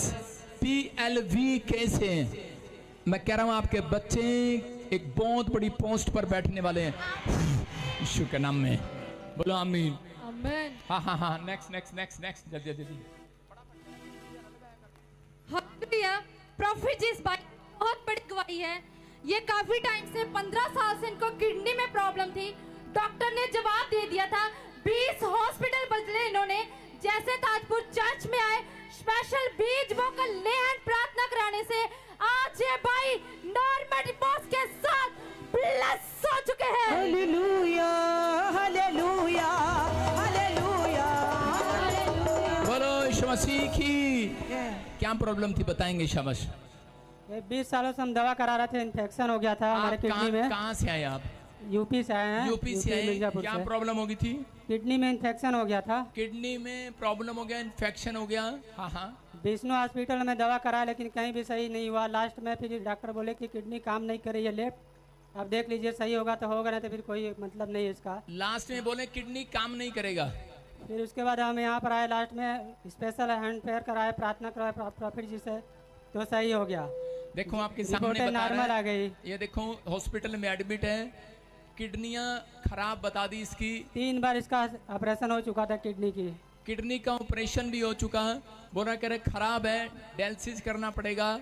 PLVK से हैं। मैं कह रहा हूं आपके बच्चे एक बहुत बड़ी पोस्ट पर बैठने वाले हैं यीशु के नाम में। बोलो आमीन। आमीन। हाँ हाँ हाँ, नेक्स्ट नेक्स्ट नेक्स्ट नेक्स्ट, जल्दी जल्दी। हालेलुया। प्रॉफिट जी, इस बात की बहुत बड़ी गवाही है। ये काफी टाइम से 15 साल से इनको किडनी में प्रॉब्लम थी। डॉक्टर ने जवाब दे दिया था, 20 हॉस्पिटल बदले इन्होंने। जैसे ताजपुर चर्च में आए, स्पेशल बीज वोकल ले हैंड प्रार्थना कराने से आज ये भाई नॉर्मल रिपोर्ट्स के साथ ब्लेस हो चुके हैं। Hallelujah hallelujah hallelujah. बोलो यीशु मसीह की। क्या प्रॉब्लम थी बताएंगे? शाबाश। ये 20 सालों से हम दवा करा रहे थे, इन्फेक्शन हो गया था हमारे आप किडनी में। कहाँ से आए आप? यूपी से आए हैं। यूपी से आए, मिर्जापुर क्या से। प्रॉब्लम होगी थी? किडनी में इन्फेक्शन हो गया था। किडनी में प्रॉब्लम हो गया, इन्फेक्शन हो गया। हाँ हाँ। विष्णु हॉस्पिटल में दवा कराया लेकिन कहीं भी सही नहीं हुआ। लास्ट में फिर डॉक्टर बोले कि किडनी काम नहीं कर रही है लेफ्ट, अब देख लीजिए सही होगा तो होगा, नहीं तो फिर कोई मतलब नहीं है इसका। लास्ट में बोले किडनी काम नहीं करेगा। फिर उसके बाद हम यहाँ पर आए, लास्ट में स्पेशल हैंड फेयर कराए, प्रार्थना कराए प्रॉफिट जी से, तो सही हो गया। देखो आपके सामने रिपोर्टें बता नॉर्मल रहा आ है, गई। ये देखो हॉस्पिटल में एडमिट है, किडनियां खराब बता दी इसकी। 3 बार इसका ऑपरेशन हो चुका था किडनी की। किडनी का ऑपरेशन भी हो चुका है, बोला कह रहे खराब है, डायलिसिस करना पड़ेगा,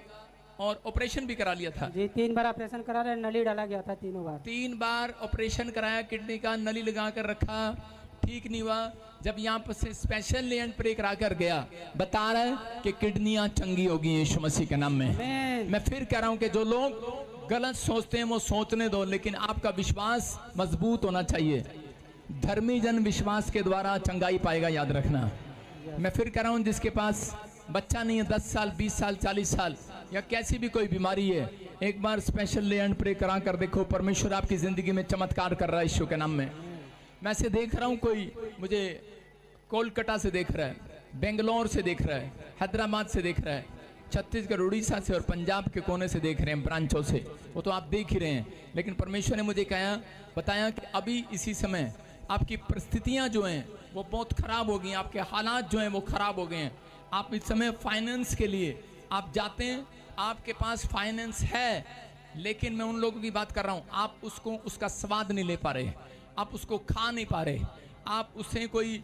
और ऑपरेशन भी करा लिया था। जी 3 बार ऑपरेशन करा रहे, नली डाला गया था 3 बार। 3 बार ऑपरेशन कराया किडनी का, नली लगा कर रखा, ठीक नहीं हुआ। जब यहाँ पर से स्पेशल लैंड प्रे करा कर गया, बता रहा है कि किडनियां चंगी होगी यीशु मसीह के नाम में। मैं फिर कह रहा हूँ कि जो लोग गलत सोचते हैं वो सोचने दो, लेकिन आपका विश्वास मजबूत होना चाहिए। धर्मी जन विश्वास के द्वारा चंगाई पाएगा, याद रखना। मैं फिर कह रहा हूँ जिसके पास बच्चा नहीं है, 10 साल 20 साल 40 साल या कैसी भी कोई बीमारी है, एक बार स्पेशल लैंड प्रे करा कर देखो, परमेश्वर आपकी जिंदगी में चमत्कार कर रहा है यीशु के नाम में। मैं से देख रहा हूँ, कोई मुझे कोलकाता से देख रहा है, बेंगलोर से देख रहा है, हैदराबाद से देख रहा है, छत्तीसगढ़ उड़ीसा से और पंजाब के कोने से देख रहे हैं, ब्रांचों से, वो तो आप देख ही रहे हैं। लेकिन परमेश्वर ने मुझे कहा, बताया कि अभी इसी समय आपकी परिस्थितियां जो हैं वो बहुत खराब हो गई हैं, आपके हालात जो हैं वो खराब हो गए हैं। आप इस समय फाइनेंस के लिए आप जाते हैं, आपके पास फाइनेंस है, लेकिन मैं उन लोगों की बात कर रहा हूँ, आप उसको उसका स्वाद नहीं ले पा रहे, आप उसको खा नहीं पा रहे, आप उससे कोई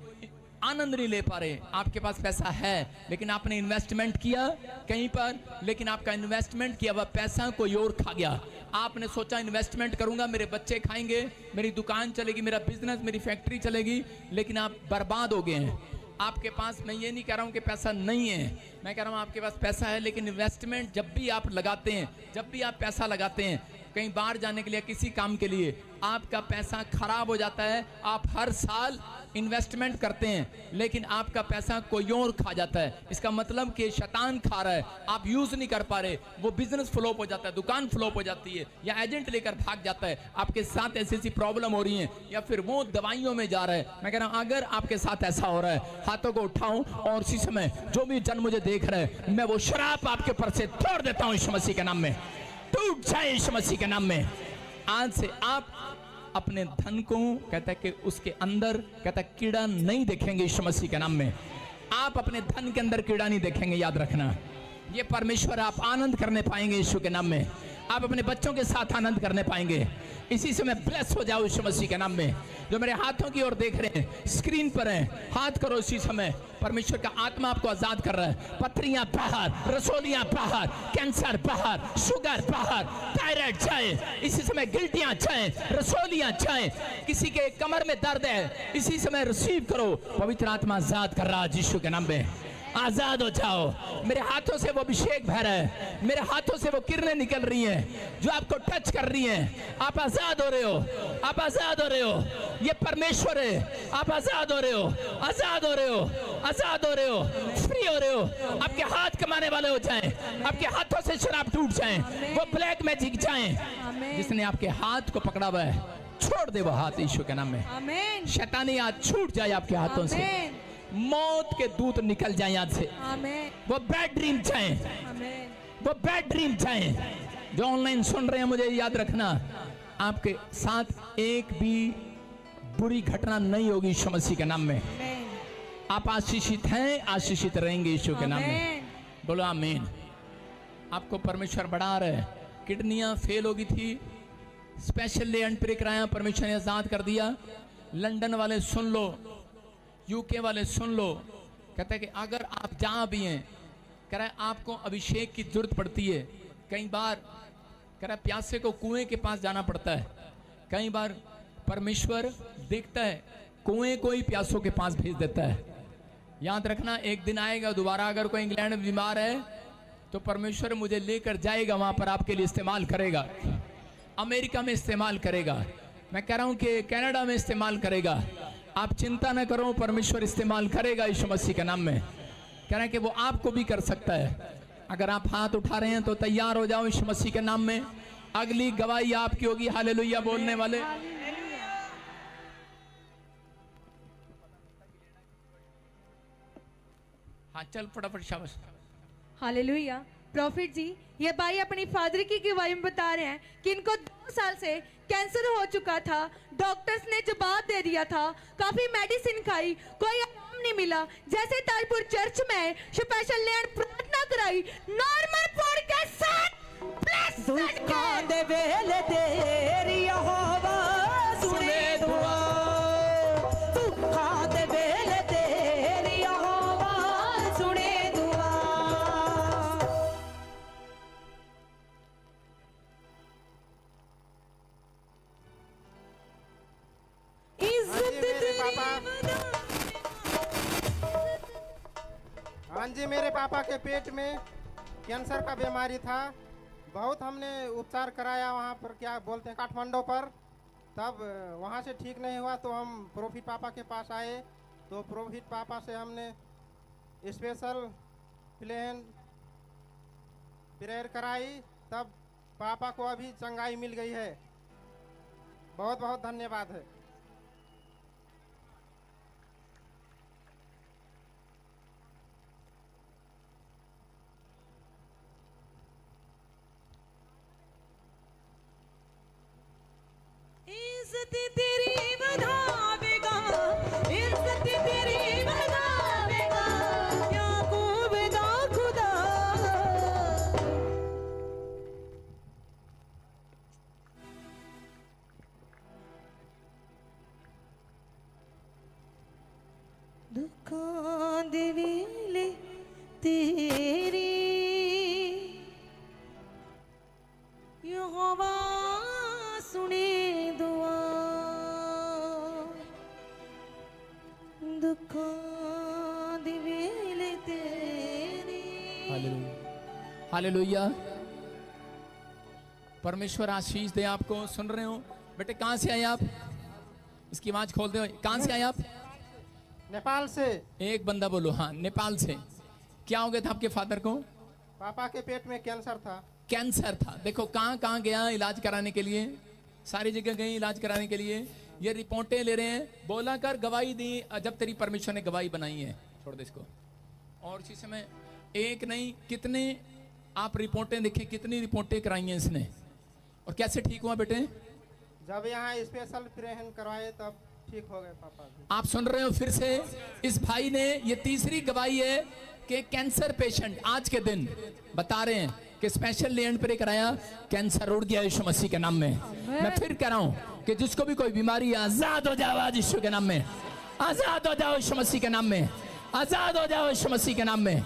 आनंद नहीं ले पा रहे। आपके पास पैसा है लेकिन आपने इन्वेस्टमेंट किया कहीं पर, लेकिन आपका इन्वेस्टमेंट किया हुआ पैसा कोई और खा गया। आपने सोचा इन्वेस्टमेंट करूंगा, मेरे बच्चे खाएंगे, मेरी दुकान चलेगी, मेरा बिजनेस, मेरी फैक्ट्री चलेगी, लेकिन आप बर्बाद हो गए हैं। आपके पास, मैं ये नहीं कह रहा हूँ कि पैसा नहीं है, मैं कह रहा हूँ आपके पास पैसा है, लेकिन इन्वेस्टमेंट जब भी आप लगाते हैं, जब भी आप पैसा लगाते हैं कहीं बाहर जाने के लिए, किसी काम के लिए, आपका पैसा खराब हो जाता है। आप हर साल इन्वेस्टमेंट करते हैं लेकिन आपका पैसा कोई और खा जाता है। इसका मतलब कि शैतान खा रहा है, आप यूज नहीं कर पा रहे, वो बिजनेस फ्लॉप हो जाता है, दुकान फ्लॉप हो जाती है, या एजेंट लेकर भाग जाता है। आपके साथ ऐसी ऐसी प्रॉब्लम हो रही है, या फिर वो दवाइयों में जा रहा है। मैं कह रहा हूं अगर आपके साथ ऐसा हो रहा है, हाथों को उठाऊं और इसी समय जो भी जन मुझे देख रहे हैं, मैं वो शराब आपके ऊपर से तोड़ देता हूं यीशु मसीह के नाम में, टूट जाए यीशु मसीह के नाम में। आज से आप अपने धन को, कहता है कि उसके अंदर, कहता है कीड़ा नहीं देखेंगे यीशु मसीह के नाम में। आप अपने धन के अंदर कीड़ा नहीं देखेंगे, याद रखना। ये परमेश्वर आप आनंद करने पाएंगे यीशु के नाम में। आप अपने बच्चों के साथ आनंद करने पाएंगे। इसी समय ब्लेस हो जाओ यीशु मसीह के नाम में। जो मेरे हाथों की ओर देख रहे हैं, स्क्रीन पर हैं, हाथ करो इसी समय। परमेश्वर का आत्मा आपको आजाद कर रहा है। पथरियां बाहर, रसोलियां बाहर, कैंसर बाहर, शुगर बाहर, थायराइड जाए इसी समय, गिल्टियां जाए, रसोलियां जाए, किसी के कमर में दर्द है इसी समय रिसीव करो। पवित्र आत्मा आजाद कर रहा है यीशु के नाम में। आजाद हो जाओ। मेरे हाथों से वो अभिषेक बह रहा है, मेरे हाथों से वो किरणें निकल रही हैं जो आपको टच कर रही हैं। आप आजाद हो रहे हो, आप आजाद हो रहे हो। ये परमेश्वर है, आप आजाद हो रहे हो, आजाद हो रहे हो, आजाद हो रहे हो, फ्री हो रहे हो। आपके हाथ कमाने वाले हो जाएं, आपके हाथों से शराब टूट जाएं, वो ब्लैक मैजिक जाएं। जिसने आपके हाथ को पकड़ा हुआ है, छोड़ दे वो हाथ यीशु के नाम में। शैतानी हाथ छूट जाए आपके हाथों से। मौत के दूत निकल जाए यहाँ से। वो बैड ड्रीम जाए, वो बैड ड्रीम जाए। जो ऑनलाइन सुन रहे हैं, मुझे याद रखना, आपके साथ एक भी बुरी घटना नहीं होगी यीशु मसीह के नाम में। आप आशीषित हैं, आशीषित रहेंगे यीशु के नाम में। बोलो आमीन। आपको परमेश्वर बढ़ा रहा है। किडनियां फेल हो गई थी, स्पेशल लैंड प्रे कराया, परमेश्वर ने आजाद कर दिया। लंदन वाले सुन लो, यूके वाले सुन लो। कहता है कि अगर आप जहां भी हैं, कह रहा है आपको अभिषेक की जरूरत पड़ती है। कई बार कह रहा है प्यासे को कुएं के पास जाना पड़ता है। कई बार परमेश्वर देखता है, कुएं को ही प्यासों के पास भेज देता है। याद रखना, एक दिन आएगा दोबारा, अगर कोई इंग्लैंड में बीमार है तो परमेश्वर मुझे लेकर जाएगा, वहां पर आपके लिए इस्तेमाल करेगा। अमेरिका में इस्तेमाल करेगा, मैं कह रहा हूं कि कनाडा में इस्तेमाल करेगा। आप चिंता न करो, परमेश्वर इस्तेमाल करेगा यीशु मसीह के नाम में। कह रहे हैं कि वो आपको भी कर सकता है। अगर आप हाथ उठा रहे हैं तो तैयार हो जाओ यीशु मसीह के नाम में। अगली गवाही आपकी होगी हालेलुया बोलने वाले। हाँ चल फटाफट शाबाश। हालेलुया। प्रॉफिट जी, ये भाई अपनी फादर की गवाही में बता रहे हैं कि इनको 2 साल से कैंसर हो चुका था। डॉक्टर्स ने जवाब दे दिया था, काफी मेडिसिन खाई, कोई आराम नहीं मिला। जैसे तालपुर चर्च में स्पेशल लैंड प्रार्थना कराई, नॉर्मल पॉड के साथ दुखा दे वेले तेरी यहोवा सुने दुआ, दुखा दे वेले तेरी यहोवा सुने दुआ। इज्जत तेरी हाँ जी, मेरे पापा के पेट में कैंसर का बीमारी था। बहुत हमने उपचार कराया वहाँ पर, क्या बोलते हैं, काठमांडू पर। तब वहाँ से ठीक नहीं हुआ तो हम प्रॉफिट पापा के पास आए। तो प्रॉफिट पापा से हमने स्पेशल प्रेयर कराई, तब पापा को अभी चंगाई मिल गई है। बहुत बहुत धन्यवाद है। इज्जत तेरी बढ़ावेगा, इज्जत तेरी बढ़ावेगा, याकूब दा खुदा। दुखां दे वेले तेरी यहोवा सुने दुआ, दुखां दे वेले तेरी। हालेलुया। परमेश्वर आशीष दे आपको। सुन रहे हो बेटे? कहाँ से आए आप? इसकी आवाज खोल दो। कहाँ से आए आप? नेपाल से। एक बंदा बोलो। हाँ, नेपाल से। क्या हो गया था आपके फादर को? पापा के पेट में कैंसर था। कैंसर था। देखो कहाँ कहाँ गया इलाज कराने के लिए, सारी जगह गए इलाज कराने के लिए। ये रिपोर्टें ले रहे हैं, बोला कर गवाही दी। जब तेरी परमेश्वर ने गवाही बनाई है, छोड़ दे इसको। और इसी समय एक नहीं कितने आप रिपोर्टें देखें, कितनी रिपोर्टें कराई हैं इसने, और कैसे ठीक हुआ बेटे? जब यहाँ स्पेशल प्रेहन करवाए तब ठीक हो गए पापा। आप सुन रहे हो फिर से इस भाई ने, ये तीसरी गवाही है कि कैंसर पेशेंट आज के दिन बता रहे हैं कि स्पेशल लैंड पर कराया, कैंसर उड़ गया यीशु मसीह के नाम में। मैं फिर कह रहा हूं कि जिसको भी कोई बीमारी है, आजाद हो जाओ आज यीशु के नाम में, आजाद हो जाओ यीशु मसीह के नाम में, आजाद हो जाओ यीशु मसीह के नाम में।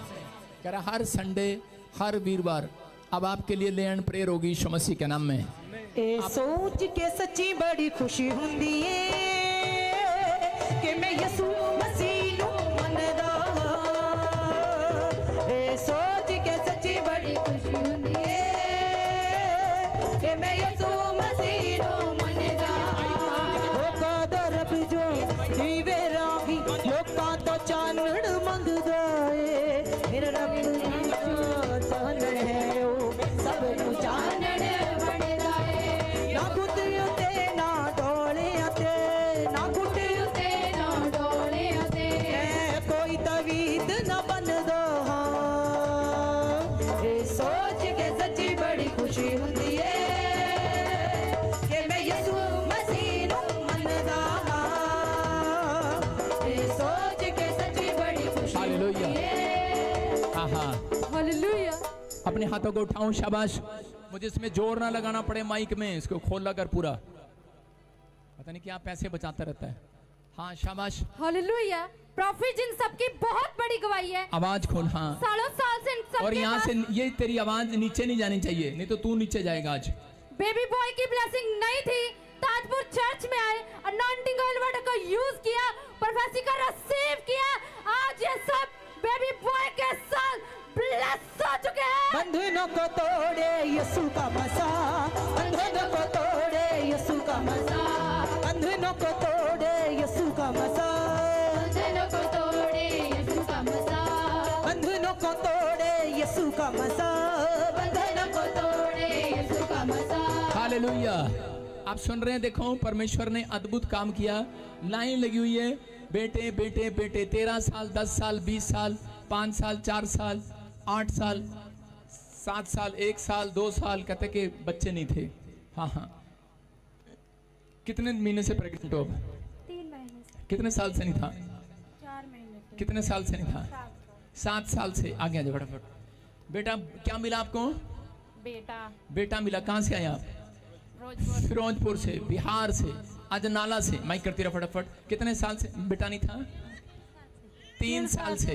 कह रहा हर संडे, हर वीरवार अब आपके लिए लैंड प्रेयर होगी यीशु मसीह के नाम में। ए सोच के सच्ची बड़ी खुशी हुंदी है कि मैं यीशु मसीह नू मनदा। ए सोच के सच्ची बड़ी खुशी हुंदी है कि मैं यीशु मसीह नू मनदा। लोकां दा रब जो दीवे राही, लोकां तो चानण मंगदा ए। मेरा रब जो चानण है ओ सब नू चानण बनदा है। ना कुतियों ते ना डोलियां ते, ना कुतियों ते ना डोलियां ते, कोई तवीत ना बनदा। ये सोच के सच्ची बड़ी खुशी हुंदी है कि मैं यीशु मसीह नू मनदा। ये सोच के सच्ची बड़ी खुशी हुंदी है। हाँ हाँ, हालेलुया। अपने हाथों को उठाऊं, शाबाश। मुझे इसमें जोर ना लगाना पड़े माइक में, इसको खोल कर पूरा। पता नहीं क्या पैसे बचाता रहता है। हाँ शाबाश, हालेलुया। प्रॉफिट इन सबकी बहुत बड़ी गवाही है। आवाज खोल। हाँ, सालों साल से इन सबके और यहाँ पास से ये तेरी आवाज नीचे नहीं जानी चाहिए, नहीं तो तू नीचे जाएगा आज। बेबी बॉय की ब्लेसिंग नहीं थी, ताजपुर चर्च में आए, अनॉइंटिंग ऑयल वाटर का यूज किया, प्रोफेसी का रिसीव किया। आज ये सब बेबी बॉय के साथ ब्लेस हो चुके हैं। बंधनों को तोड़े यीशु का मसा, बंधनों को तोड़े यीशु का मसा, बंधनों को तोड़े यीशु का मसा, बंधनों को तोड़े यीशु का मसा, बंधनों को तोड़े यीशु का मसा, बंधनों को तोड़े यीशु का मसा। आप सुन रहे हैं, देखो परमेश्वर ने अद्भुत काम किया। लाइन लगी हुई है, बेटे बेटे बेटे, 13 साल, 10 साल, 20 साल, 5 साल, 4 साल, 8 साल, 7 साल, 1 साल, 2 साल, कहते कि बच्चे नहीं थे। हाँ हाँ, कितने महीने से प्रेग्नेंट हो? 3 महीने से। कितने साल से नहीं था? 4 महीने से। कितने साल से नहीं था? 7 साल से। आगे आ जाओ फटाफट। बेटा क्या मिला आपको? बेटा मिला। कहाँ से आए आप? फिरोजपुर से, बिहार से, अजनाला से। माइक करती रहो फटाफट। कितने साल से बेटा नहीं था? 3 साल से।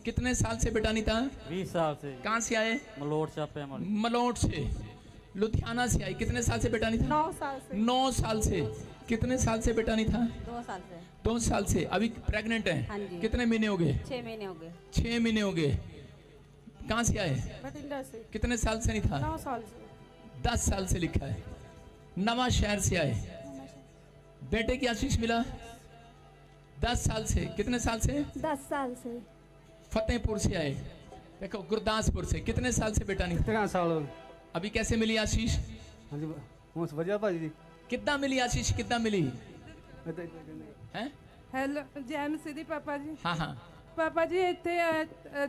कितने साल से बेटा नहीं था? 20 साल से। कहाँ से आए? मलोट से, लुधियाना से आए। कितने साल से बेटा नहीं था? 9 साल से। 9 साल से। कितने साल से बेटा नहीं था? 2 साल से। 2 साल से। अभी प्रेग्नेंट है? हाँ जी। कितने महीने हो गए? 6 महीने हो गए। 6 महीने हो गए। कहाँ से आए? बठिंडा से। कितने साल से नहीं था? 9 साल से। 10 साल से लिखा है। नवा शहर से आए। बेटे की आशीष मिला 10 साल से। कितने साल से? 10 साल से। फतेहपुर से आए। देखो गुरदासपुर से। कितने साल से बेटा नहीं? 13 साल। अभी कैसे मिली आशीष? हाँ जी, बहुत बढ़िया भाजी। कितना मिली आशीष? कितना मिली है? हेलो जय मसीह दी पापा जी। हाँ हाँ पापा जी ਇੱਥੇ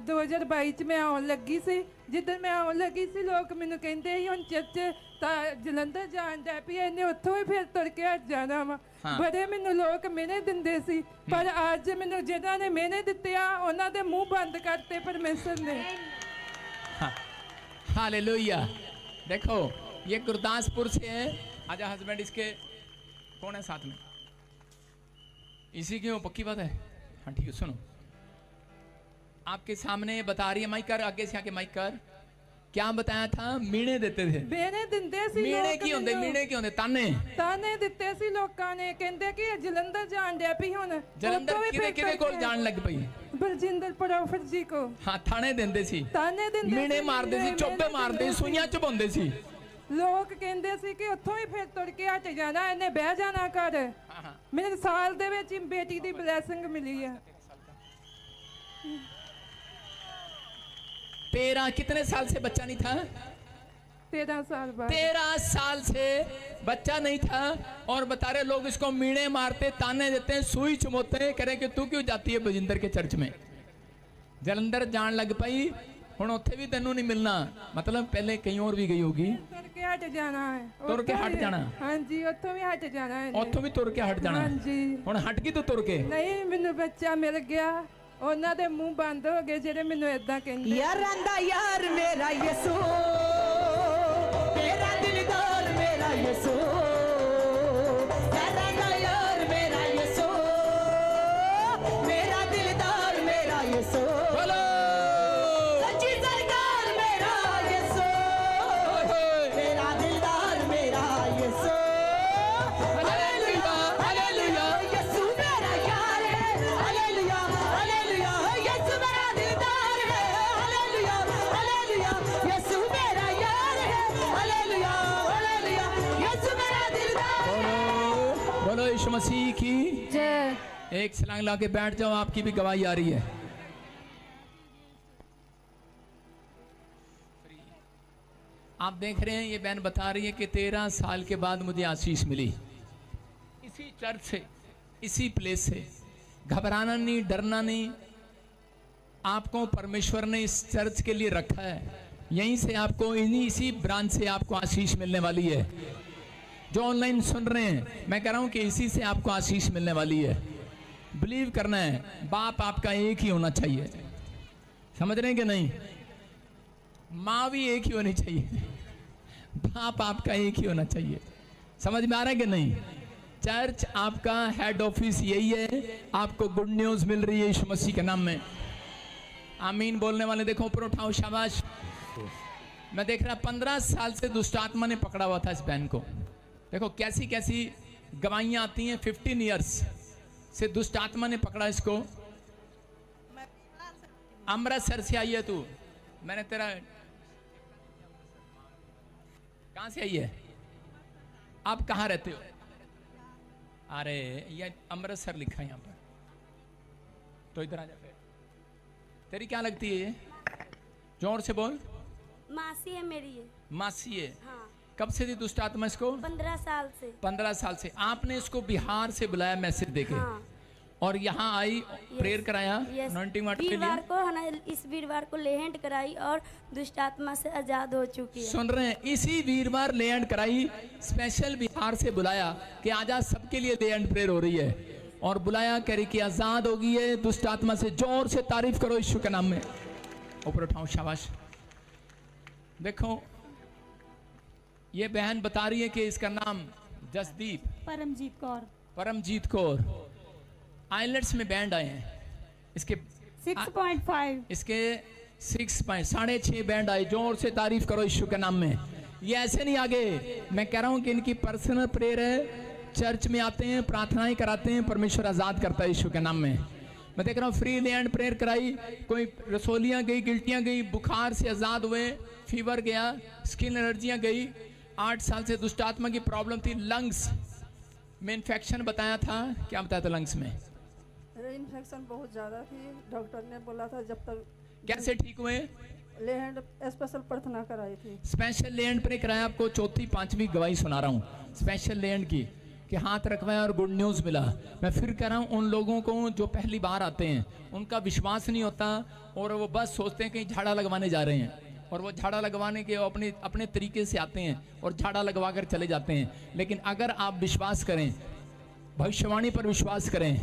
2022 ਚ ਮੈਂ ਆਉਣ ਲੱਗੀ ਸੀ। ਜਿੱਦਣ ਮੈਂ ਆਉਣ ਲੱਗੀ ਸੀ ਲੋਕ ਮੈਨੂੰ ਕਹਿੰਦੇ ਸੀ ਹੁਣ ਚਰਚ ਤਾਂ ਜਲੰਧਰ ਜਾਣ ਦਾ ਵੀ ਇਹਨੇ ਉੱਥੋਂ ਹੀ ਫਿਰ ਤੁਰ ਕੇ ਹਟ ਜਾਣਾ ਵਾ। ਬੜੇ ਮੈਨੂੰ ਲੋਕ ਮਿਹਨੇ ਦਿੰਦੇ ਸੀ, ਪਰ ਅੱਜ ਮੈਨੂੰ ਜਿਹਨਾਂ ਨੇ ਮਿਹਨੇ ਦਿੱਤੇ ਆ ਉਹਨਾਂ ਦੇ ਮੂੰਹ ਬੰਦ ਕਰਤੇ परमेश्वर ने। हालेलुया। देखो ये गुरदासपुर से है। आजा हस्बैंड इसके कौन है साथ में? इसी की हो, पक्की बात है? हाँ ठीक है। सुनो, आपके सामने बता रही है। माइक कर, आगे से आके माइक कर। क्या बताया था? मीणे देते थे। ਮਿਹਨੇ ਦਿੰਦੇ ਸੀ मीणे ਲੋਕ की होंदे? ਮੈਨੂੰ। मीणे की होंदे? ताने। ਤਾਨੇ ਦਿੱਤੇ ਸੀ ਲੋਕਾਂ ਨੇ, ਕਹਿੰਦੇ ਕਿ ਇਹ ਜਲੰਧਰ ਜਾਣ ਡਿਆ ਵੀ ਹੁਣ। जलंधर ਉੱਥੋਂ ਵੀ किदे ਫਿਰ किदे कोल ਕਰਕੇ जान लग पई? ਬਲਜਿੰਦਰ ਪ੍ਰੋਫੈਟ ਜੀ ਕੋ। हाँ थाने देंदे सी, ਤਾਨੇ ਦਿੰਦੇ मीणे ਸੀ, मारदे सी, ਮਿਹਨੇ चोबे मारदे सी, सुइयां चुभाਉਂਦੇ ਸੀ। ਲੋਕ ਕਹਿੰਦੇ ਸੀ ਕਿ ਉੱਥੋਂ ਹੀ ਫਿਰ ਤੁਰ ਕੇ ਹਟ ਜਾਣਾ, ਇਹਨੇ ਬਹਿ ਜਾਣਾ ਘਰ। ਮੇਰੇ ਸਾਲ ਦੇ ਵਿੱਚ ਹੀ ਬੇਟੀ ਦੀ ਬਲੇਸਿੰਗ ਮਿਲੀ ਹੈ। 13 कितने साल से बच्चा नहीं था? 13 साल बाद। 13 साल से बच्चा नहीं था और बता रहे लोग इसको मीणे मारते, ताने देते हैं, सुई चुमोते हैं, कह रहे कि तू क्यों जाती है बजिंदर के चर्च में? जलंधर जान लग पाई, हुण उत्थे भी तेनू नहीं मिलना। मतलब पहले कहीं और भी गई होगी। ਤੁਰ ਕੇ ਹਟ ਜਾਣਾ ਹੈ। ਤੁਰ ਕੇ ਹਟ ਜਾਣਾ? ਹਾਂਜੀ, ਉੱਥੋਂ ਵੀ ਹਟ ਜਾਣਾ ਹੈ। ਉੱਥੋਂ ਵੀ ਤੁਰ ਕੇ ਹਟ ਜਾਣਾ? ਹਾਂਜੀ। ਹੁਣ ਹਟ ਗਈ ਤੂੰ ਤੁਰ ਕੇ? ਨਹੀਂ, ਮੈਨੂੰ ਬੱਚਾ ਮਿਲ ਗਿਆ। ਉਹਨਾਂ ਦੇ ਮੂੰਹ ਬੰਦ ਹੋ ਗਏ ਜਿਹੜੇ ਮੈਨੂੰ ਇਦਾਂ ਕਹਿੰਦੇ। यार आंदा यार मेरा यसू, तेरा दिलदार मेरा यसू। यार आंदा यार मेरा यसू, मेरा दिलदार मेरा यसू। बोलो सच्ची सरकार मेरा यसू, मेरा दिलदार मेरा यसू। Hallelujah hallelujah. यसू मेरा यार है, हालेलुया हालेलुया। यसू मेरा दिलदार है, हालेलुया हालेलुया। यसू मेरा यार है, हालेलुया हालेलुया। यसू मेरा दिलदार। बोलो यीशु मसीह की जय। एक छलांग ला के बैठ जाओ, आपकी भी गवाही आ रही है। आप देख रहे हैं, ये बहन बता रही है कि 13 साल के बाद मुझे आशीष मिली इसी चर्च से, इसी प्लेस से। घबराना नहीं, डरना नहीं। आपको परमेश्वर ने इस चर्च के लिए रखा है। यहीं से आपको, इसी ब्रांच से आपको आशीष मिलने वाली है। जो ऑनलाइन सुन रहे हैं, मैं कह रहा हूं कि इसी से आपको आशीष मिलने वाली है। बिलीव करना है। बाप आपका एक ही होना चाहिए। समझ रहे हैं कि नहीं? माँ भी एक ही होनी चाहिए, बाप आपका एक ही होना चाहिए। समझ में आ रहा है कि नहीं? चर्च आपका हेड ऑफिस यही है। आपको गुड न्यूज़ मिल रही है यीशु मसीह के नाम में। आमीन बोलने वाले देखो ऊपर उठाओ, शाबाश। मैं देख रहा 15 साल से दुष्ट आत्मा ने पकड़ा हुआ था इस बहन को। देखो कैसी कैसी गवाहियां आती हैं। 15 इयर्स से दुष्ट आत्मा ने पकड़ा इसको। अमृतसर से आई है तू? मैंने तेरा कहां से आई है? आप कहां रहते हो? अरे ये अमृतसर लिखा है यहां पर, तो इधर आ जा। फिर तेरी क्या लगती है ये? जोर से बोल। मासी है मेरी ये। मासी है? हाँ। कब से थी दुष्ट आत्मा इसको? 15 साल से। 15 साल से। आपने इसको बिहार से बुलाया मैसेज देके, हाँ। और यहाँ आई, प्रेयर कराया, अनॉइंटिंग वाटर के लिए। वीरवार को है, इस वीरवार को लेहंट कराई और दुष्ट आत्मा से आजाद हो चुकी है। सुन रहे हैं? इसी वीरवार लेहंट कराई, स्पेशल बिहार से बुलाया कि आजाद सबके लिए लेहंट प्रेयर हो रही है, और बुलाया कह रही कि आजाद हो गई है दुष्ट आत्मा से। जोर से तारीफ करो यीशु के नाम में। ऊपर उठाओ, शाबाश। देखो ये बहन बता रही है कि इसका नाम जसदीप परमजीत कौर। परमजीत कौर आइलेट्स में बैंड आए हैं इसके 6.5 इसके 6.6 बैंड आए। जोर से तारीफ करो यीशु के नाम में। ये ऐसे नहीं आगे, मैं कह रहा हूं कि इनकी पर्सनल प्रेयर है, चर्च में आते हैं, प्रार्थनाएं कराते हैं, परमेश्वर आजाद करता है यीशु के नाम में। मैं देख रहा हूँ फ्री लैंड प्रेयर कराई, कोई रसोलियाँ गई, गिल्टियाँ गई, बुखार से आजाद हुए, फीवर गया, स्किन एलर्जियाँ गई। 8 साल से दुष्ट आत्मा की प्रॉब्लम थी, लंग्स में इन्फेक्शन बताया था। क्या बताया था लंग्स में? इन्फेक्शन बहुत ज़्यादा थी, डॉक्टर ने बोला था जब तक। कैसे ठीक हुए? लेहंड स्पेशल प्रार्थना कराई थी। स्पेशल लैंड प्रे कराया। आपको 4थी 5वीं गवाही सुना रहा हूँ स्पेशल लैंड की, कि हाथ रखवाया और गुड न्यूज़ मिला। मैं फिर कह रहा हूँ, उन लोगों को जो पहली बार आते हैं उनका विश्वास नहीं होता, और वो बस सोचते हैं कि झाड़ा लगवाने जा रहे हैं, और वो झाड़ा लगवाने के अपने तरीके से आते हैं और झाड़ा लगवा कर चले जाते हैं। लेकिन अगर आप विश्वास करें, भविष्यवाणी पर विश्वास करें,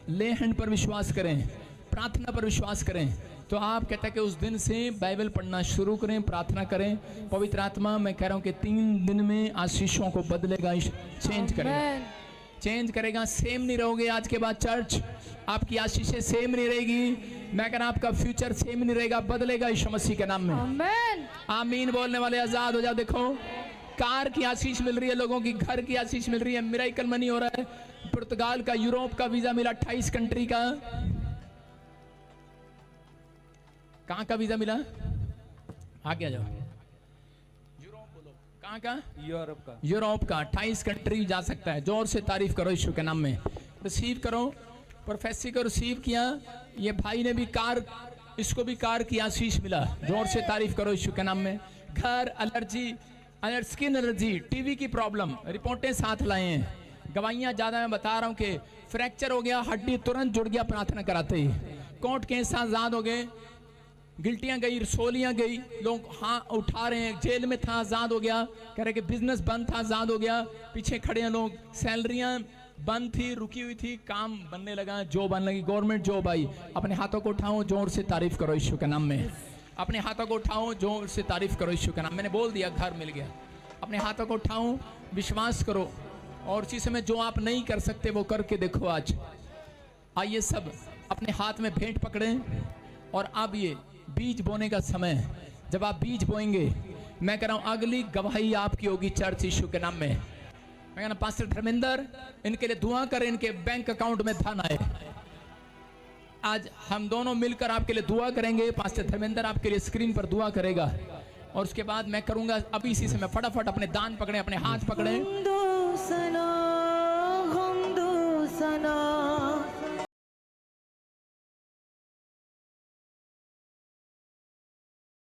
लेहंड पर विश्वास करें, प्रार्थना पर विश्वास करें, तो आप कहते हैं कि उस दिन से बाइबल पढ़ना शुरू करें, प्रार्थना करें। पवित्र आत्मा, मैं कह रहा हूँ कि 3 दिन में आशीषों को बदलेगा, चेंज करेगा, चेंज करेगा। सेम नहीं रहोगे आज के बाद चर्च, आपकी आशीषें सेम नहीं रहेगी। मैं कह रहा हूँ आपका फ्यूचर सेम नहीं रहेगा, बदलेगा यीशु मसीह के नाम में। आमीन। आमीन बोलने वाले आजाद हो जाओ। देखो कार की आशीष मिल रही है, लोगों की घर की आशीष मिल रही है, मिरेकल मनी हो रहा है। पुर्तगाल का, यूरोप का वीजा मिला, 28 कंट्री का। कहाँ का वीजा मिला? आगे आ जाओ। यूरोप बोलो, कहाँ का? यूरोप का। यूरोप का 28 कंट्री जा सकता है। जोर से तारीफ करो यीशु के नाम में। रिसीव करो, प्रोफेसी को रिसीव किया। ये भाई ने भी कार, इसको भी कार की आशीष मिला। जोर से तारीफ करो यीशु के नाम में। घर, एलर्जी, स्किन एलर्जी, टीवी की प्रॉब्लम, रिपोर्टें साथ लाए हैं, गवाहियां ज्यादा। मैं बता रहा हूँ कि फ्रैक्चर हो गया, हड्डी तुरंत जुड़ गया प्रार्थना कराते ही। कोर्ट केस आजाद हो गए, गिल्टियां गई, रसोलियां गई, लोग हाँ उठा रहे हैं। जेल में था, आजाद हो गया। कह रहे कि बिजनेस बंद था, आजाद हो गया। पीछे खड़े हैं लोग, सैलरियां बंद थी, रुकी हुई थी, काम बनने लगा, जॉब बनने लगी, गवर्नमेंट जॉब आई। अपने हाथों को उठाओ, जोर से तारीफ करो यीशु के नाम में। अपने हाथों को उठाओ, जोर से तारीफ करो यीशु के नाम। मैंने बोल दिया, घर मिल गया। अपने हाथों को उठाओ, विश्वास करो, और उसी समय जो आप नहीं कर सकते वो करके देखो आज। आइए सब अपने हाथ में भेंट पकड़ें, और अब ये बीज बोने का समय है। जब आप बीज बोएंगे, मैं कह रहा हूं अगली गवाही आपकी होगी चर्च यीशु के नाम में। मैं कहना पास्टर धर्मेंद्र, इनके लिए दुआ करें, इनके बैंक अकाउंट में धन आए। आज हम दोनों मिलकर आपके लिए दुआ करेंगे। पास्टर धर्मेंद्र आपके लिए स्क्रीन पर दुआ करेगा, और उसके बाद मैं करूंगा। अभी इसी समय फटाफट अपने दान पकड़े, अपने हाथ पकड़े।